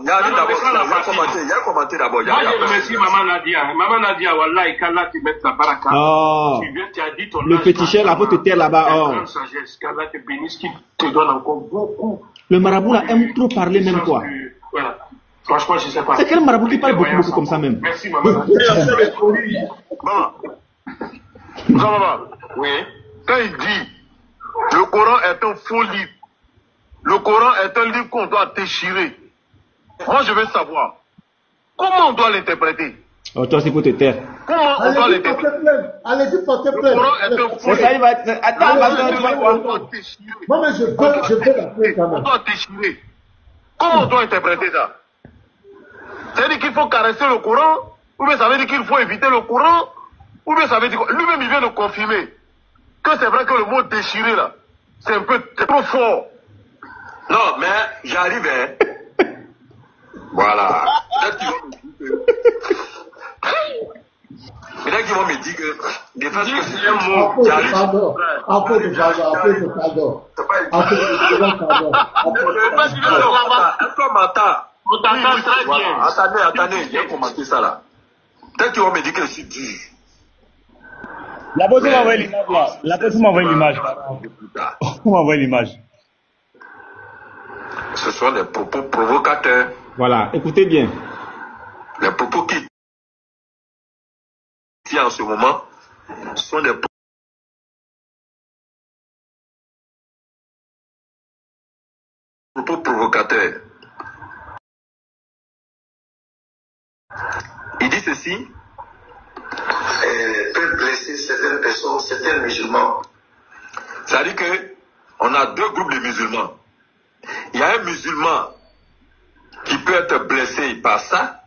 [SPEAKER 7] il y a un commentaire d'abord.
[SPEAKER 8] Moi, je remercie Maman Nadia. Maman Nadia, Wallah, qu'Allah te mette la baraka.
[SPEAKER 6] Oh,
[SPEAKER 8] Tu viens, tu as dit ton
[SPEAKER 6] le petit cher, la faute terre là-bas. Oh.
[SPEAKER 8] grande sagesse, qu'Allah te bénisse, qui te donne encore beaucoup.
[SPEAKER 6] Le marabout là aime trop parler même quoi.
[SPEAKER 8] Voilà. Franchement, je ne sais pas.
[SPEAKER 6] C'est quel marabout qui parle beaucoup comme ça même?
[SPEAKER 8] Merci, Maman Nadia.
[SPEAKER 7] Maman, oui. Quand il dit le Coran est un faux livre, le Coran est un livre qu'on doit déchirer. Moi, je veux savoir comment on doit l'interpréter.
[SPEAKER 6] Oh, toi, c'est pour te taire.
[SPEAKER 13] Comment on doit les détruire?
[SPEAKER 1] Allez-y, portez
[SPEAKER 13] Le
[SPEAKER 1] plainte.
[SPEAKER 13] Coran est un faux.
[SPEAKER 6] Ça, il va... Attends, pardon, tu vas voir.
[SPEAKER 1] Moi, mais je veux la plainte quand
[SPEAKER 13] On
[SPEAKER 1] même.
[SPEAKER 13] doit déchirer. Comment on doit interpréter ça? Ça veut dire qu'il faut caresser le Coran, ou bien ça veut dire qu'il faut éviter le Coran, ou bien ça veut dire quoi? Lui-même il vient de confirmer que c'est vrai que le mot déchirer là, c'est un peu trop fort.
[SPEAKER 7] Non, mais j'arrive, hein. Voilà. Peut-être qu'ils vont me dire que des fois que c'est un mot. J'arrive.
[SPEAKER 1] Après de pardon.
[SPEAKER 7] Est-ce qu'on m'entend?
[SPEAKER 13] On t'entend très bien.
[SPEAKER 7] Attendez, j'ai commenté ça là. Peut-être qu'ils vont me dire que je suis dur.
[SPEAKER 6] La pause m'a envoyé l'image là. La pause m'a envoyé l'image. On m'a envoyé l'image.
[SPEAKER 7] Ce sont des propos provocateurs.
[SPEAKER 6] Voilà, écoutez bien.
[SPEAKER 7] Les propos qui en ce moment sont des propos provocateurs. Il dit ceci.
[SPEAKER 10] Peut blesser certaines personnes, certains musulmans.
[SPEAKER 7] C'est-à-dire que on a deux groupes de musulmans. Il y a un musulman qui peut être blessé par ça,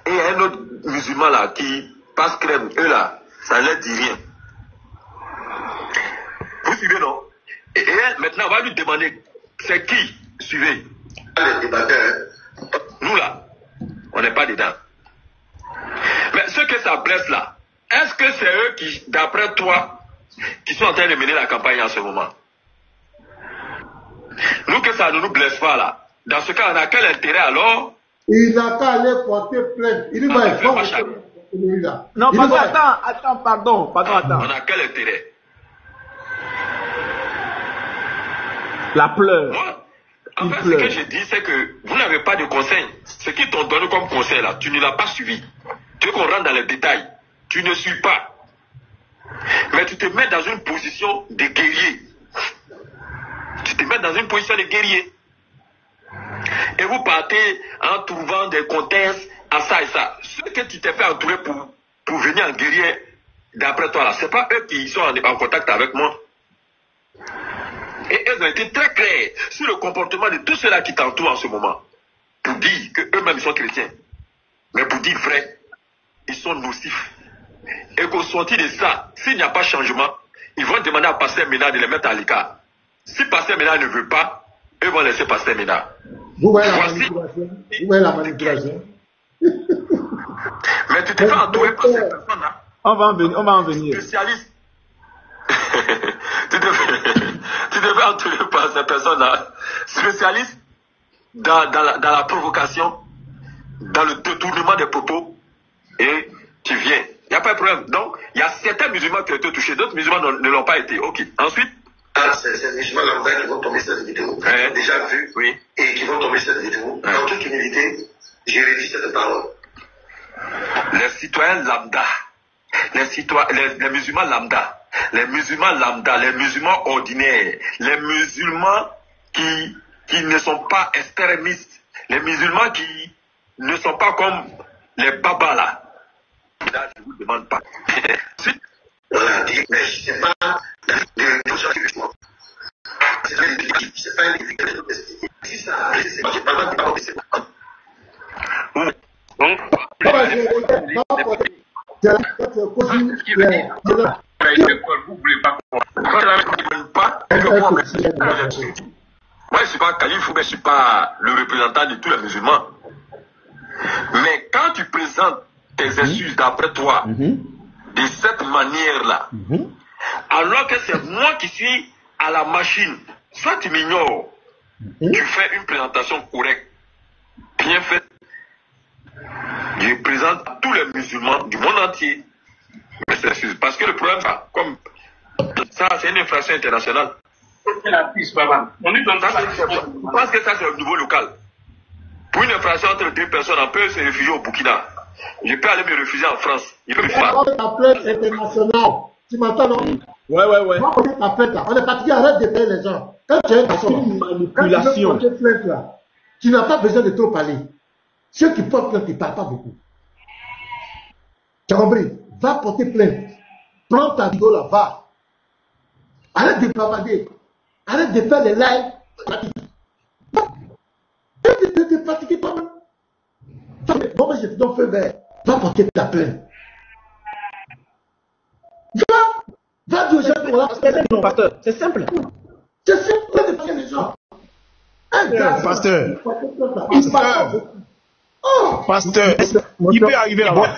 [SPEAKER 7] et il y a un autre musulman là qui passe crème. Eux là, ça ne leur dit rien. Vous suivez, non? Et maintenant, on va lui demander, c'est qui? Suivez.
[SPEAKER 10] Les débatteurs.
[SPEAKER 7] Nous là, on n'est pas dedans. Mais ceux que ça blesse là, est-ce que c'est eux qui, d'après toi, qui sont en train de mener la campagne en ce moment? Nous, que ça ne nous blesse pas là. Dans ce cas, on a quel intérêt alors?
[SPEAKER 1] Il n'a qu'à aller porter plainte. Il va
[SPEAKER 6] Non, pardon, attends.
[SPEAKER 7] On a quel intérêt?
[SPEAKER 6] La pleure.
[SPEAKER 7] Moi, en fait, ce que je dis, c'est que vous n'avez pas de conseil. Ce qu'ils t'ont donné comme conseil là, tu ne l'as pas suivi. Tu veux qu'on rentre dans les détails. Tu ne suis pas. Mais tu te mets dans une position de guerrier. Tu te mets dans une position de guerrier. Et vous partez en trouvant des contextes à ça et ça. Ce que tu t'es fait entourer pour venir en guerrier, d'après toi là, c'est pas eux qui sont en contact avec moi. Et eux ont été très clairs sur le comportement de tous ceux-là qui t'entourent en ce moment. Pour dire qu'eux-mêmes sont chrétiens. Mais pour dire vrai, ils sont nocifs. Et qu'au sortir de ça, s'il n'y a pas changement, ils vont demander à Pasteur Ménard de les mettre à l'écart. Si Pasteur Ménard ne veut pas, eux vont laisser Pasteur Ménard.
[SPEAKER 1] Vous voyez la manipulation.
[SPEAKER 7] Mais tu te fais entourer par ces personnes-là.
[SPEAKER 6] On va en venir.
[SPEAKER 7] Spécialiste. tu te fais entourer par ces personnes-là. Spécialistes dans la provocation, dans le détournement des propos. Et tu viens. Il n'y a pas de problème. Donc, il y a certains musulmans qui ont été touchés, d'autres musulmans ne l'ont pas été. Ok. Ensuite,
[SPEAKER 10] c'est les musulmans lambda qui vont tomber sur cette vidéo. Déjà vu.
[SPEAKER 7] Oui.
[SPEAKER 10] Et qui vont tomber sur cette vidéo. En toute humilité, j'ai rédigé cette parole.
[SPEAKER 7] Les citoyens lambda, les musulmans lambda, les musulmans ordinaires, les musulmans qui ne sont pas extrémistes, les musulmans qui ne sont pas comme les babas là. Là, je ne vous demande pas. Ensuite,
[SPEAKER 10] voilà, mais ce n'est pas de gens qui le c'est pas une si ça c'est pas
[SPEAKER 7] moi, je ne suis pas calife, mais je ne suis pas le représentant de tous les musulmans. Mais quand tu présentes tes excuses d'après toi, de cette manière-là, alors que c'est moi qui suis à la machine, soit tu m'ignores, tu fais une présentation correcte, bien faite. Je présente tous les musulmans du monde entier. Parce que le problème, comme ça, c'est une infraction internationale. Parce que ça, c'est au niveau local. Pour une infraction entre deux personnes, on peut se réfugier au Burkina. Je peux aller me réfugier en France. Il peut me faire.
[SPEAKER 1] On est en plainte internationale. Tu m'entends, non?
[SPEAKER 6] Ouais.
[SPEAKER 1] On est en plainte là. On est fatigué, arrête de payer les gens. Quand tu es une manipulation, quand tu veux porter plainte là, tu n'as pas besoin de trop parler. Ceux qui portent plainte, ils ne parlent pas beaucoup. Tu as compris? Va porter plainte. Prends ta vidéo là, va. Arrête de bavarder. Arrête de faire les lives. Arrête de pratiquer toi-même. Bon, je te donne feu vert. Va porter ta plainte. Va dire aux gens que voilà.
[SPEAKER 6] C'est simple, pasteur. C'est simple.
[SPEAKER 1] C'est simple de faire les gens. Un gars.
[SPEAKER 12] Pasteur.
[SPEAKER 1] Pasteur.
[SPEAKER 12] Il peut arriver là-bas.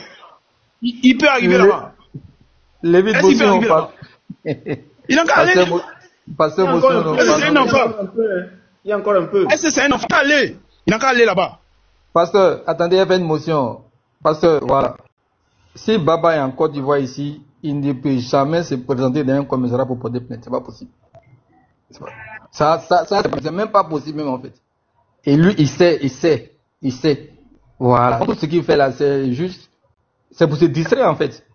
[SPEAKER 12] Il peut arriver là-bas.
[SPEAKER 9] Lévi
[SPEAKER 12] Est-ce qu'il peut arriver là-bas? Il est encore allé.
[SPEAKER 9] Pasteur Motion.
[SPEAKER 12] C'est un enfant.
[SPEAKER 6] Il y a encore un peu.
[SPEAKER 12] Est-ce que c'est un enfant? Il n'a qu'à aller là-bas.
[SPEAKER 9] Pasteur, attendez, il y avait une motion. Pasteur, voilà. Si Baba est en Côte d'Ivoire ici, il ne peut jamais se présenter dans un commissariat pour porter plainte. C'est pas possible. Ça, c'est même pas possible, même en fait. Et lui, il sait. Voilà. Tout ce qu'il fait là, c'est juste, c'est pour se distraire, en fait.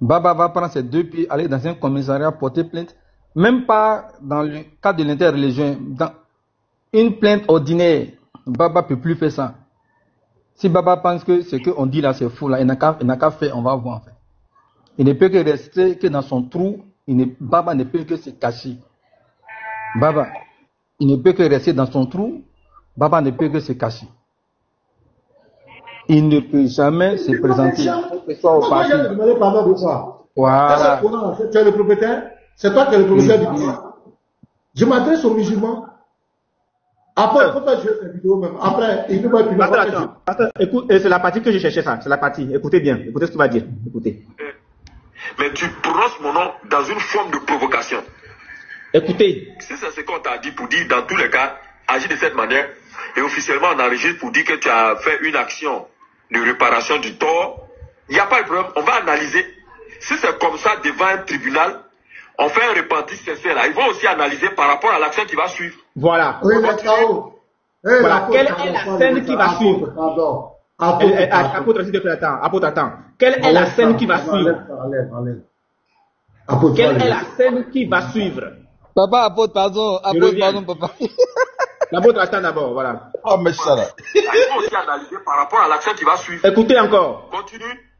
[SPEAKER 9] Baba va prendre ses 2 pieds, aller dans un commissariat, porter plainte. Même pas dans le cadre de l'interreligion. Dans une plainte ordinaire, Baba peut plus faire ça. Si Baba pense que ce qu'on dit là, c'est fou, là, il n'a qu'à faire, on va voir, en fait. Il ne peut que rester que dans son trou. Baba ne peut que se cacher. Baba, il ne peut que rester dans son trou. Baba ne peut que se cacher. Il ne peut jamais se présenter. Que ce soit au parti.
[SPEAKER 1] Voilà. Tu es le propriétaire? C'est toi qui es le propriétaire du business. Je m'adresse aux musulmans. Après, il faut pas jouer cette vidéo même. Après, il peut pas plus.
[SPEAKER 6] Attends, écoute, c'est la partie que je cherchais ça. C'est la partie. Écoutez bien. Écoutez ce qu'il va dire. Écoutez.
[SPEAKER 7] Mais tu prononces mon nom dans une forme de provocation.
[SPEAKER 6] Écoutez.
[SPEAKER 7] Si c'est ce qu'on t'a dit pour dire, dans tous les cas, agis de cette manière, et officiellement on enregistre pour dire que tu as fait une action de réparation du tort, il n'y a pas de problème, on va analyser. Si c'est comme ça devant un tribunal, on fait un repentir sincère là. Ils vont aussi analyser par rapport à l'action qui va suivre.
[SPEAKER 6] Voilà.
[SPEAKER 1] Oui,
[SPEAKER 6] voilà. Quelle est la scène qui va suivre?
[SPEAKER 1] Pardon.
[SPEAKER 6] Apôtre, s'il te plaît, attends. Quelle est la scène qui va suivre? Quelle est la scène qui va suivre?
[SPEAKER 9] Papa, apôtre, pardon, papa.
[SPEAKER 6] L'apôtre attend d'abord, voilà.
[SPEAKER 2] Oh, mais ça là.
[SPEAKER 7] Il faut aussi analyser par rapport à l'action qui va suivre.
[SPEAKER 6] Écoutez encore.
[SPEAKER 7] Continue.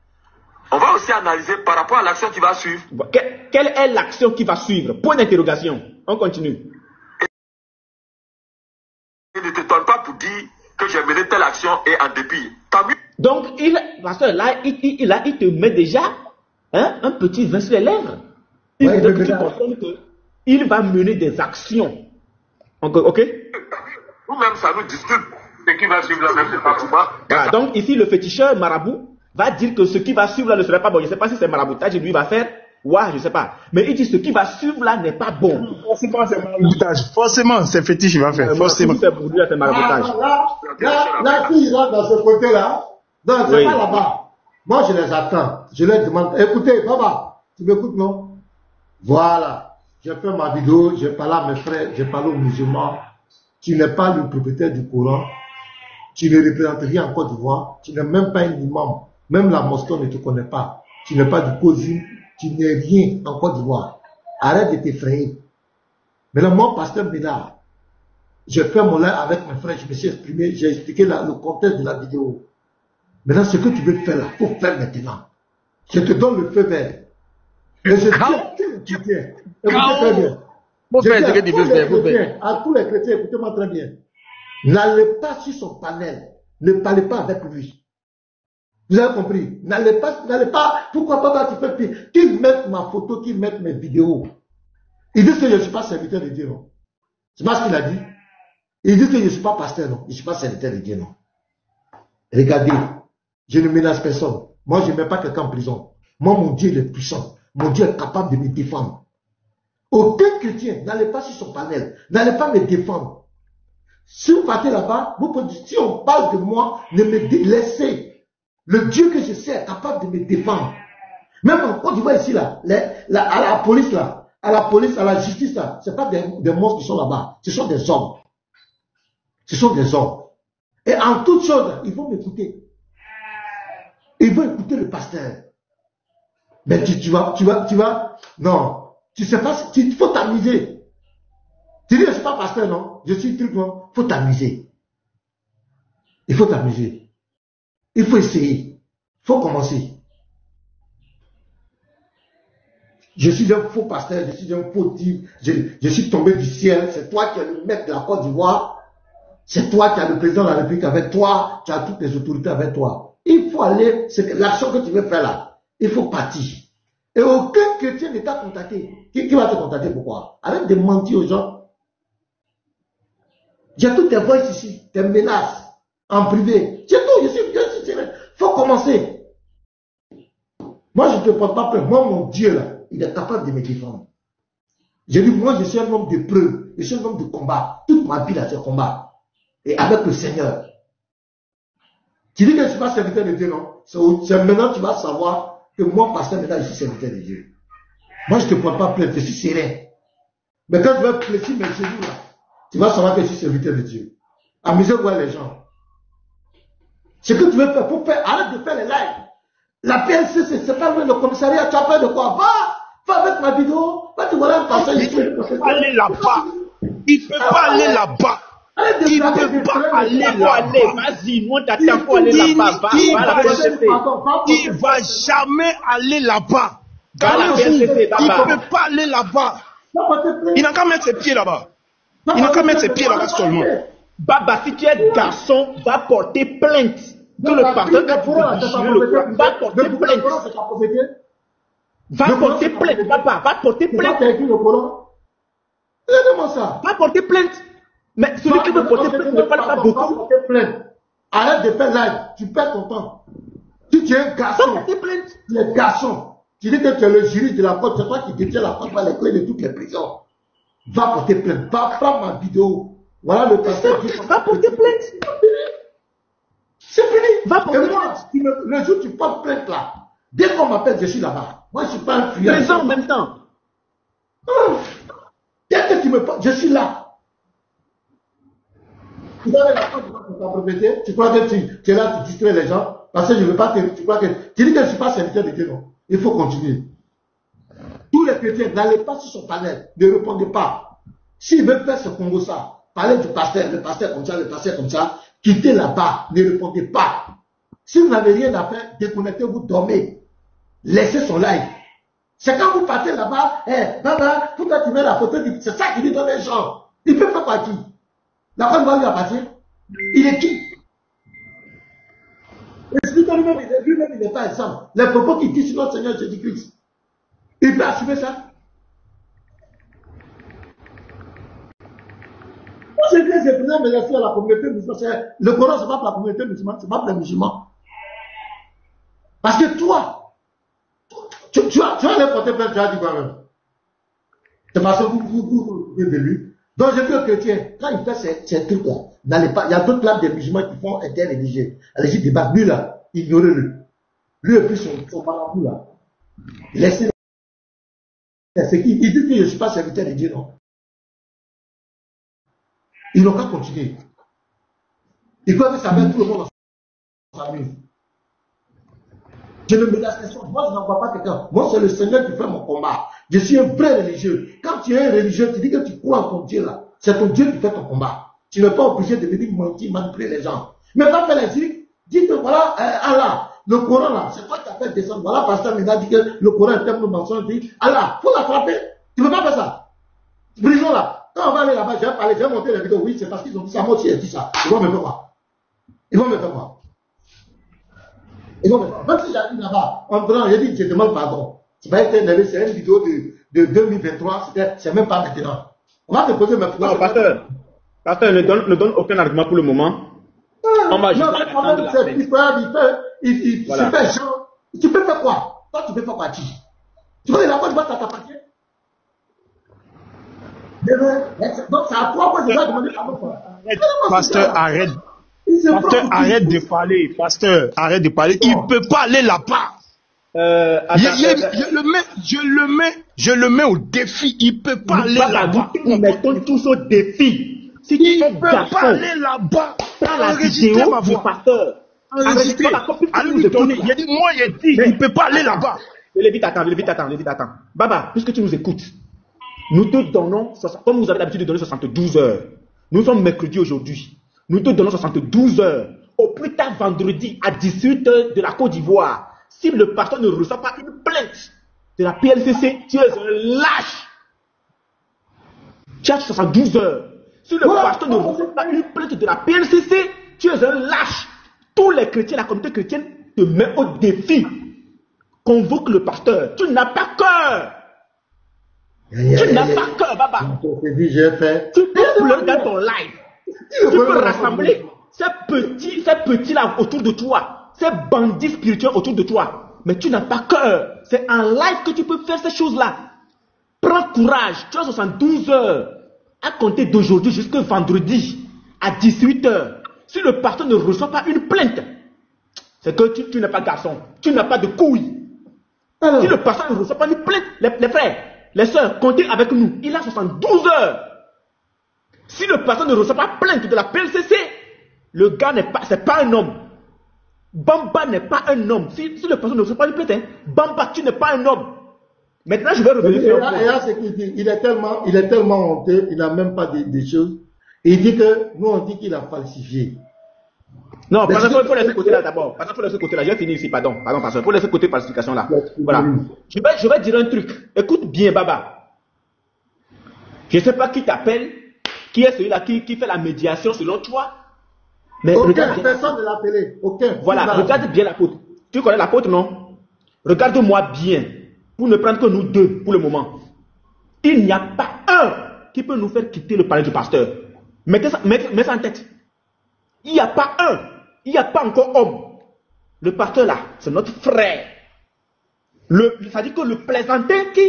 [SPEAKER 7] On va aussi analyser par rapport à l'action qui va suivre.
[SPEAKER 6] Quelle est l'action qui va suivre? Point d'interrogation. On continue.
[SPEAKER 7] Il ne t'étonne pas pour dire que j'ai mené telle action et en dépit.
[SPEAKER 6] Donc, pasteur, là, il te met déjà un petit vin sur les lèvres. Il veut que tu comprennes qu'il va mener des actions. Ok?
[SPEAKER 7] Nous-mêmes, ça nous disturbe. Ce qui va suivre là même, c'est pas pour moi.
[SPEAKER 6] Voilà, donc ici, le féticheur marabout va dire que ce qui va suivre là ne serait pas bon. Je ne sais pas si c'est maraboutage et lui va faire. Ouais, je ne sais pas. Mais il dit ce qui va suivre là n'est pas bon.
[SPEAKER 12] Forcément, c'est maraboutage. Forcément, c'est fétiche, il va faire. Forcément.
[SPEAKER 6] C'est pour lui, c'est maraboutage.
[SPEAKER 1] Là, qui ira dans ce côté-là, non, c'est pas là-bas. Moi, je les attends. Je leur demande, écoutez, Baba, tu m'écoutes, non? Voilà. J'ai fait ma vidéo, j'ai parlé à mes frères, j'ai parlé aux musulmans. Tu n'es pas le propriétaire du Coran. Tu ne représentes rien en Côte d'Ivoire. Tu n'es même pas un imam. Même la mosquée ne te connaît pas. Tu n'es pas du COSIM. Tu n'es rien en Côte d'Ivoire. Arrête de t'effrayer. Mais là, moi, pasteur Bédard, j'ai fait mon live avec mes frères, je me suis exprimé, j'ai expliqué le contexte de la vidéo. Maintenant, ce que tu veux faire là, il faut faire maintenant. Je te donne le feu vert. Et je dis à tous les chrétiens, écoutez très bien. À tous les chrétiens, écoutez-moi très bien. N'allez pas sur son panel. Ne parlez pas avec lui. Vous avez compris? N'allez pas, pourquoi pas tu fais pire? Qu'ils mettent ma photo, qu'ils mettent mes vidéos. Ils disent que je ne suis pas serviteur de Dieu, non? C'est pas ce qu'il a dit. Ils disent que je ne suis pas pasteur, non? Je ne suis pas serviteur de Dieu, non? Regardez, je ne menace personne. Moi, je ne mets pas quelqu'un en prison. Moi, mon Dieu, il est puissant. Mon Dieu est capable de me défendre. Aucun chrétien, n'allez pas sur son panel. N'allez pas me défendre. Si vous partez là-bas, vous pouvez dire, si on parle de moi, ne me laissez. Le Dieu que je sais est capable de me défendre. Même en Côte d'Ivoire ici, là, à la police, là, à la justice, là, ce n'est pas des monstres qui sont là-bas. Ce sont des hommes. Ce sont des hommes. Et en toutes choses, ils vont m'écouter. Ils vont écouter le pasteur. Mais tu vas, non. Tu sais pas, il faut t'amuser. Tu dis, je ne suis pas pasteur, non? Je suis truc, non? Il faut t'amuser. Il faut t'amuser. Il faut essayer. faut commencer. Je suis un faux pasteur, je suis un faux type, je suis tombé du ciel, c'est toi qui es le maître de la Côte d'Ivoire, c'est toi qui as le président de la République avec toi, tu as toutes les autorités avec toi. Il faut aller, c'est l'action que tu veux faire là, il faut partir. Et aucun chrétien ne t'a contacté. Qui va te contacter, pourquoi? Arrête de mentir aux gens. J'ai toutes tes voix ici, tes menaces, en privé. C'est tout, je suis sérieux. Faut commencer. Moi, je ne te porte pas peur. Moi, mon Dieu, là, il est capable de me défendre. J'ai dit, moi, je suis un homme de preuve. Je suis un homme de combat. Toute ma vie, là, c'est combat. Et avec le Seigneur. Tu dis que je ne suis pas serviteur de Dieu, non? C'est maintenant que tu vas savoir que moi, pasteur, maintenant, je suis serviteur de Dieu. Moi, je ne te porte pas plainte, je suis serein. Mais quand tu vas fléchir mes genoux, là, tu vas savoir que je suis serviteur de Dieu. Amusez-vous les gens. Ce que tu veux faire, pour faire, arrête de faire les lives. La PLC, c'est pas le commissariat, tu as peur de quoi? Va avec ma vidéo, va te voir un pasteur ici.
[SPEAKER 12] Il ne peut pas aller là-bas. Il ne peut pas aller là-bas. Il ne peut pas aller là-bas.
[SPEAKER 6] Vas-y, moi t'attends pour aller là-bas.
[SPEAKER 12] Il ne va jamais aller là-bas. Il ne peut pas aller là-bas. Il n'a qu'à mettre ses pieds là-bas. Il n'a qu'à mettre ses pieds là-bas seulement.
[SPEAKER 6] Baba, si tu es garçon, va porter plainte. Que le pasteur va porter plainte. Va porter plainte, papa, va porter plainte. Va porter plainte. Mais celui qui veut porter plainte ne parle pas beaucoup.
[SPEAKER 1] Arrête de faire live, tu perds ton temps. Si tu es un garçon, tu es garçon, tu dis que tu es le juriste de la Côte, c'est toi qui détiens la Côte, les clés de toutes les prisons. Va porter plainte, va prendre ma vidéo. Voilà le pasteur.
[SPEAKER 6] Va porter plainte.
[SPEAKER 1] C'est fini.
[SPEAKER 6] Va porter
[SPEAKER 1] plainte. Le jour où tu portes plainte là, dès qu'on m'appelle, je suis là-bas. Moi, je ne suis pas un fuyant.
[SPEAKER 6] Présent en même temps.
[SPEAKER 1] Dès que tu me parles, je suis là. Tu donnes la porte de ta propriété, tu crois que tu es là, tu distrais les gens, parce que je ne veux pas te. Tu crois que. Tu dis que je ne suis pas serviteur de Dieu, non. Il faut continuer. Tous les chrétiens, n'allez pas sur son panel, ne répondez pas. S'il veut faire ce Congo ça, parlez du pasteur, le pasteur comme ça, le pasteur comme ça, quittez là-bas, ne répondez pas. Si vous n'avez rien à faire, déconnectez-vous, dormez. Laissez son live. C'est quand vous partez là-bas, baba, pourquoi tu mets la photo, c'est ça qui lui donne les gens. Il peut faire quoi qui? La femme va lui appartenir. Il est qui? Et lui-même, il n'est pas exemple. Les propos qu'il dit sur notre Seigneur Jésus-Christ. Il peut assumer ça. Moi, je dis, c'est bien, mais à la communauté musulmane. Le Coran, ce n'est pas pour la communauté musulmane, c'est pas pour les musulmans. Parce que toi, tu vas aller porter plainte, tu as dit toi-même. C'est parce que vous de lui. Donc, je dis aux chrétiens, quand il fait ces trucs-là, n'allez pas. Il y a d'autres places des musulmans qui font interreligieux. Allez-y, débattre. Lui, là, ignorez-le. Lui, et puis son marabout, là. Laissez-le. Il dit que je ne suis pas serviteur de Dieu, non. Ils n'ont qu'à continuer. Ils peuvent savoir tout le monde s'amuse. Je ne menace personne. Moi, je n'envoie pas quelqu'un. Moi, c'est le Seigneur qui fait mon combat. Je suis un vrai religieux. Quand tu es un religieux, tu dis que tu crois en ton Dieu là. C'est ton Dieu qui fait ton combat. Tu n'es pas obligé de venir mentir, manipuler les gens. Mais va faire les trucs. Dis que voilà, Allah, le Coran là, c'est toi qui as fait descendre. Voilà, pasteur Méga dit que le Coran est un peu mensonge. Dit Allah, faut la frapper. Tu ne peux pas faire ça. Brisons là. Quand on va aller là-bas, j'ai monté la vidéo. Oui, c'est parce qu'ils ont dit ça. Moi aussi, j'ai dit ça. Ils vont me faire quoi? Ils vont me faire quoi? Même si j'arrive là-bas, en prenant, j'ai dit, je demande pardon. C'est pas énervé, c'est une vidéo de 2023, c'est même pas maintenant. On va te poser mes problèmes.
[SPEAKER 6] Non, pasteur, ne donne aucun argument pour le moment. On va juste attendre la fin.
[SPEAKER 1] Il fait genre, tu peux faire quoi? Toi, tu peux faire quoi? Tu vois, la Côte d'Ivoire, ça t'appartient. Donc, c'est à toi, moi, je dois demander pardon.
[SPEAKER 12] Pasteur, arrête. Pasteur, arrête de parler. Pasteur, arrête de parler. Il ne peut pas aller là-bas. Je le mets au défi. Il ne peut pas aller là-bas.
[SPEAKER 6] Nous mettons tous au défi. Si tu
[SPEAKER 12] il ne peut pas aller là-bas.
[SPEAKER 6] Prends la vidéo du pasteur.
[SPEAKER 12] Enregistré. Allez lui donner. Il a dit, moi, il dit, il ne peut pas aller là-bas.
[SPEAKER 6] Lévite, attends. Baba, puisque tu nous écoutes, nous te donnons, comme vous avez l'habitude de donner 72 heures. Nous sommes mercredi aujourd'hui. Nous te donnons 72 heures. au plus tard vendredi à 18h de la Côte d'Ivoire. Si le pasteur ne reçoit pas une plainte de la PLCC, tu es un lâche. Tu as 72 heures. Si le pasteur ne reçoit pas une plainte de la PLCC, tu es un lâche. Tous les chrétiens, la communauté chrétienne te met au défi. Convoque le pasteur. Tu n'as pas cœur. Tu n'as pas cœur, Baba. Tu peux pleurer dans ton live. Tu peux rassembler ces petits-là autour de toi, ces bandits spirituels autour de toi. Mais tu n'as pas cœur. C'est en live que tu peux faire ces choses-là. Prends courage. Tu as 72 heures à compter d'aujourd'hui jusqu'à vendredi à 18h. Si le pasteur ne reçoit pas une plainte, c'est que tu n'es pas garçon. Tu n'as pas de couilles. Si le pasteur ne reçoit pas une plainte, les frères, les sœurs, comptez avec nous. Il a 72 heures. Si le pasteur ne reçoit pas plainte de la PLCC, le gars c'est pas un homme. Bamba n'est pas un homme. Si le pasteur ne reçoit pas une plainte, hein, Bamba, tu n'es pas un homme. Maintenant, je vais revenir sur
[SPEAKER 1] il est tellement honteux, il n'a même pas des choses. Et il dit que nous, on dit qu'il a falsifié.
[SPEAKER 6] Non, parce qu'il faut laisser côté là d'abord. Parce qu'il faut laisser côté là. Je vais finir ici, pardon, parce qu'il faut laisser côté falsification là. Voilà. Je vais dire un truc. Écoute bien, Baba. Je ne sais pas qui t'appelle, qui est celui-là qui fait la médiation selon toi. Mais
[SPEAKER 1] personne ne l'a appelé. Aucun.
[SPEAKER 6] Voilà, regarde bien l'apôtre. Tu connais l'apôtre, non? Regarde-moi bien. Pour ne prendre que nous deux pour le moment. Il n'y a pas un qui peut nous faire quitter le palais du pasteur. Mettez ça en tête. Il n'y a pas un. Il n'y a pas encore homme. Le pasteur là, c'est notre frère. Ça dit que le plaisantin qui,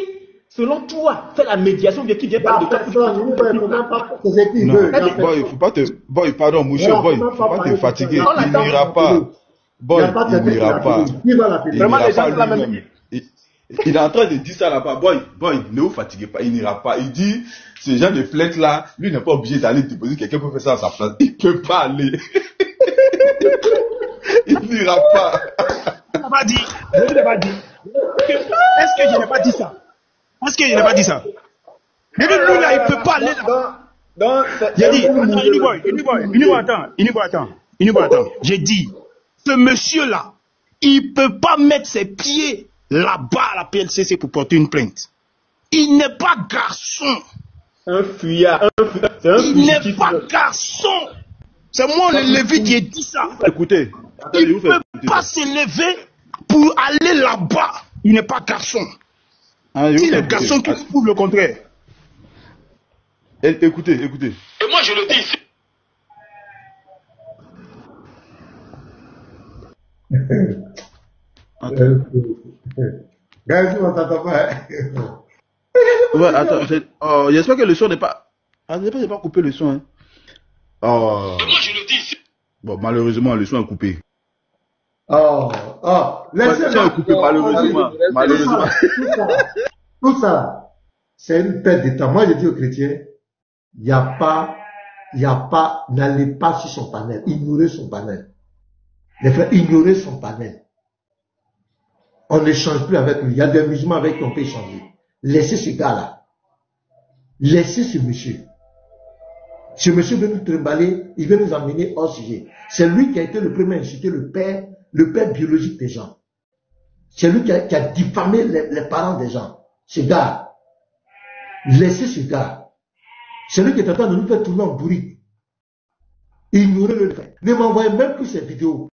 [SPEAKER 6] selon toi, fait la médiation qui vient parler de toi.
[SPEAKER 4] Non, il faut pas te... Boy, pardon, mon cher, boy, il ne faut pas te fatiguer. Il n'ira pas. Boy, il n'ira pas.
[SPEAKER 6] Vraiment, les gens sont la même.
[SPEAKER 4] Il est en train de dire ça là-bas. Boy, ne vous fatiguez pas, il n'ira pas. Il dit, ce genre de plainte là, lui n'est pas obligé d'aller déposer, quelqu'un peut faire ça à sa place. Il ne peut pas aller. Il n'ira pas.
[SPEAKER 12] Je ne l'ai pas dit. Est-ce que je n'ai pas dit ça? Est-ce que je n'ai pas dit ça? Mais lui là, il ne peut pas aller là. J'ai dit, attends. J'ai dit, ce monsieur là, il ne peut pas mettre ses pieds là-bas à la PLCC pour porter une plainte. Il n'est pas garçon.
[SPEAKER 6] Un fuyard.
[SPEAKER 12] Il n'est pas garçon. C'est moi le Lévite qui ai dit ça.
[SPEAKER 4] Écoutez.
[SPEAKER 12] Il ne peut pas s'élever pour aller là-bas. Il n'est pas garçon. Il est garçon qui prouve le contraire.
[SPEAKER 4] Écoutez.
[SPEAKER 8] Et moi je le dis ici.
[SPEAKER 4] Ouais, attends, j'espère que le son n'est pas... j'ai pas coupé le son. Hein.
[SPEAKER 8] Et moi je le dis ici.
[SPEAKER 4] Bon, malheureusement, le son est coupé.
[SPEAKER 1] Laissez-moi
[SPEAKER 4] coupé, malheureusement.
[SPEAKER 1] Tout ça, c'est une perte de temps. Moi, je dis aux chrétiens, n'allez pas sur son panel, ignorez son panel. Les frères, ignorez son panel. On ne change plus avec lui. Il y a des musulmans avec qui on peut échanger. Laissez ce gars-là. Laissez ce monsieur. Ce monsieur veut nous trimballer, il veut nous emmener hors sujet. C'est lui qui a été le premier à insulter le père biologique des gens. C'est lui qui a diffamé les parents des gens. Ce gars. Laissez ce gars. C'est lui qui est en train de nous faire tourner en bourrique. Ignorez-le. Ne m'envoyez même plus ces vidéos.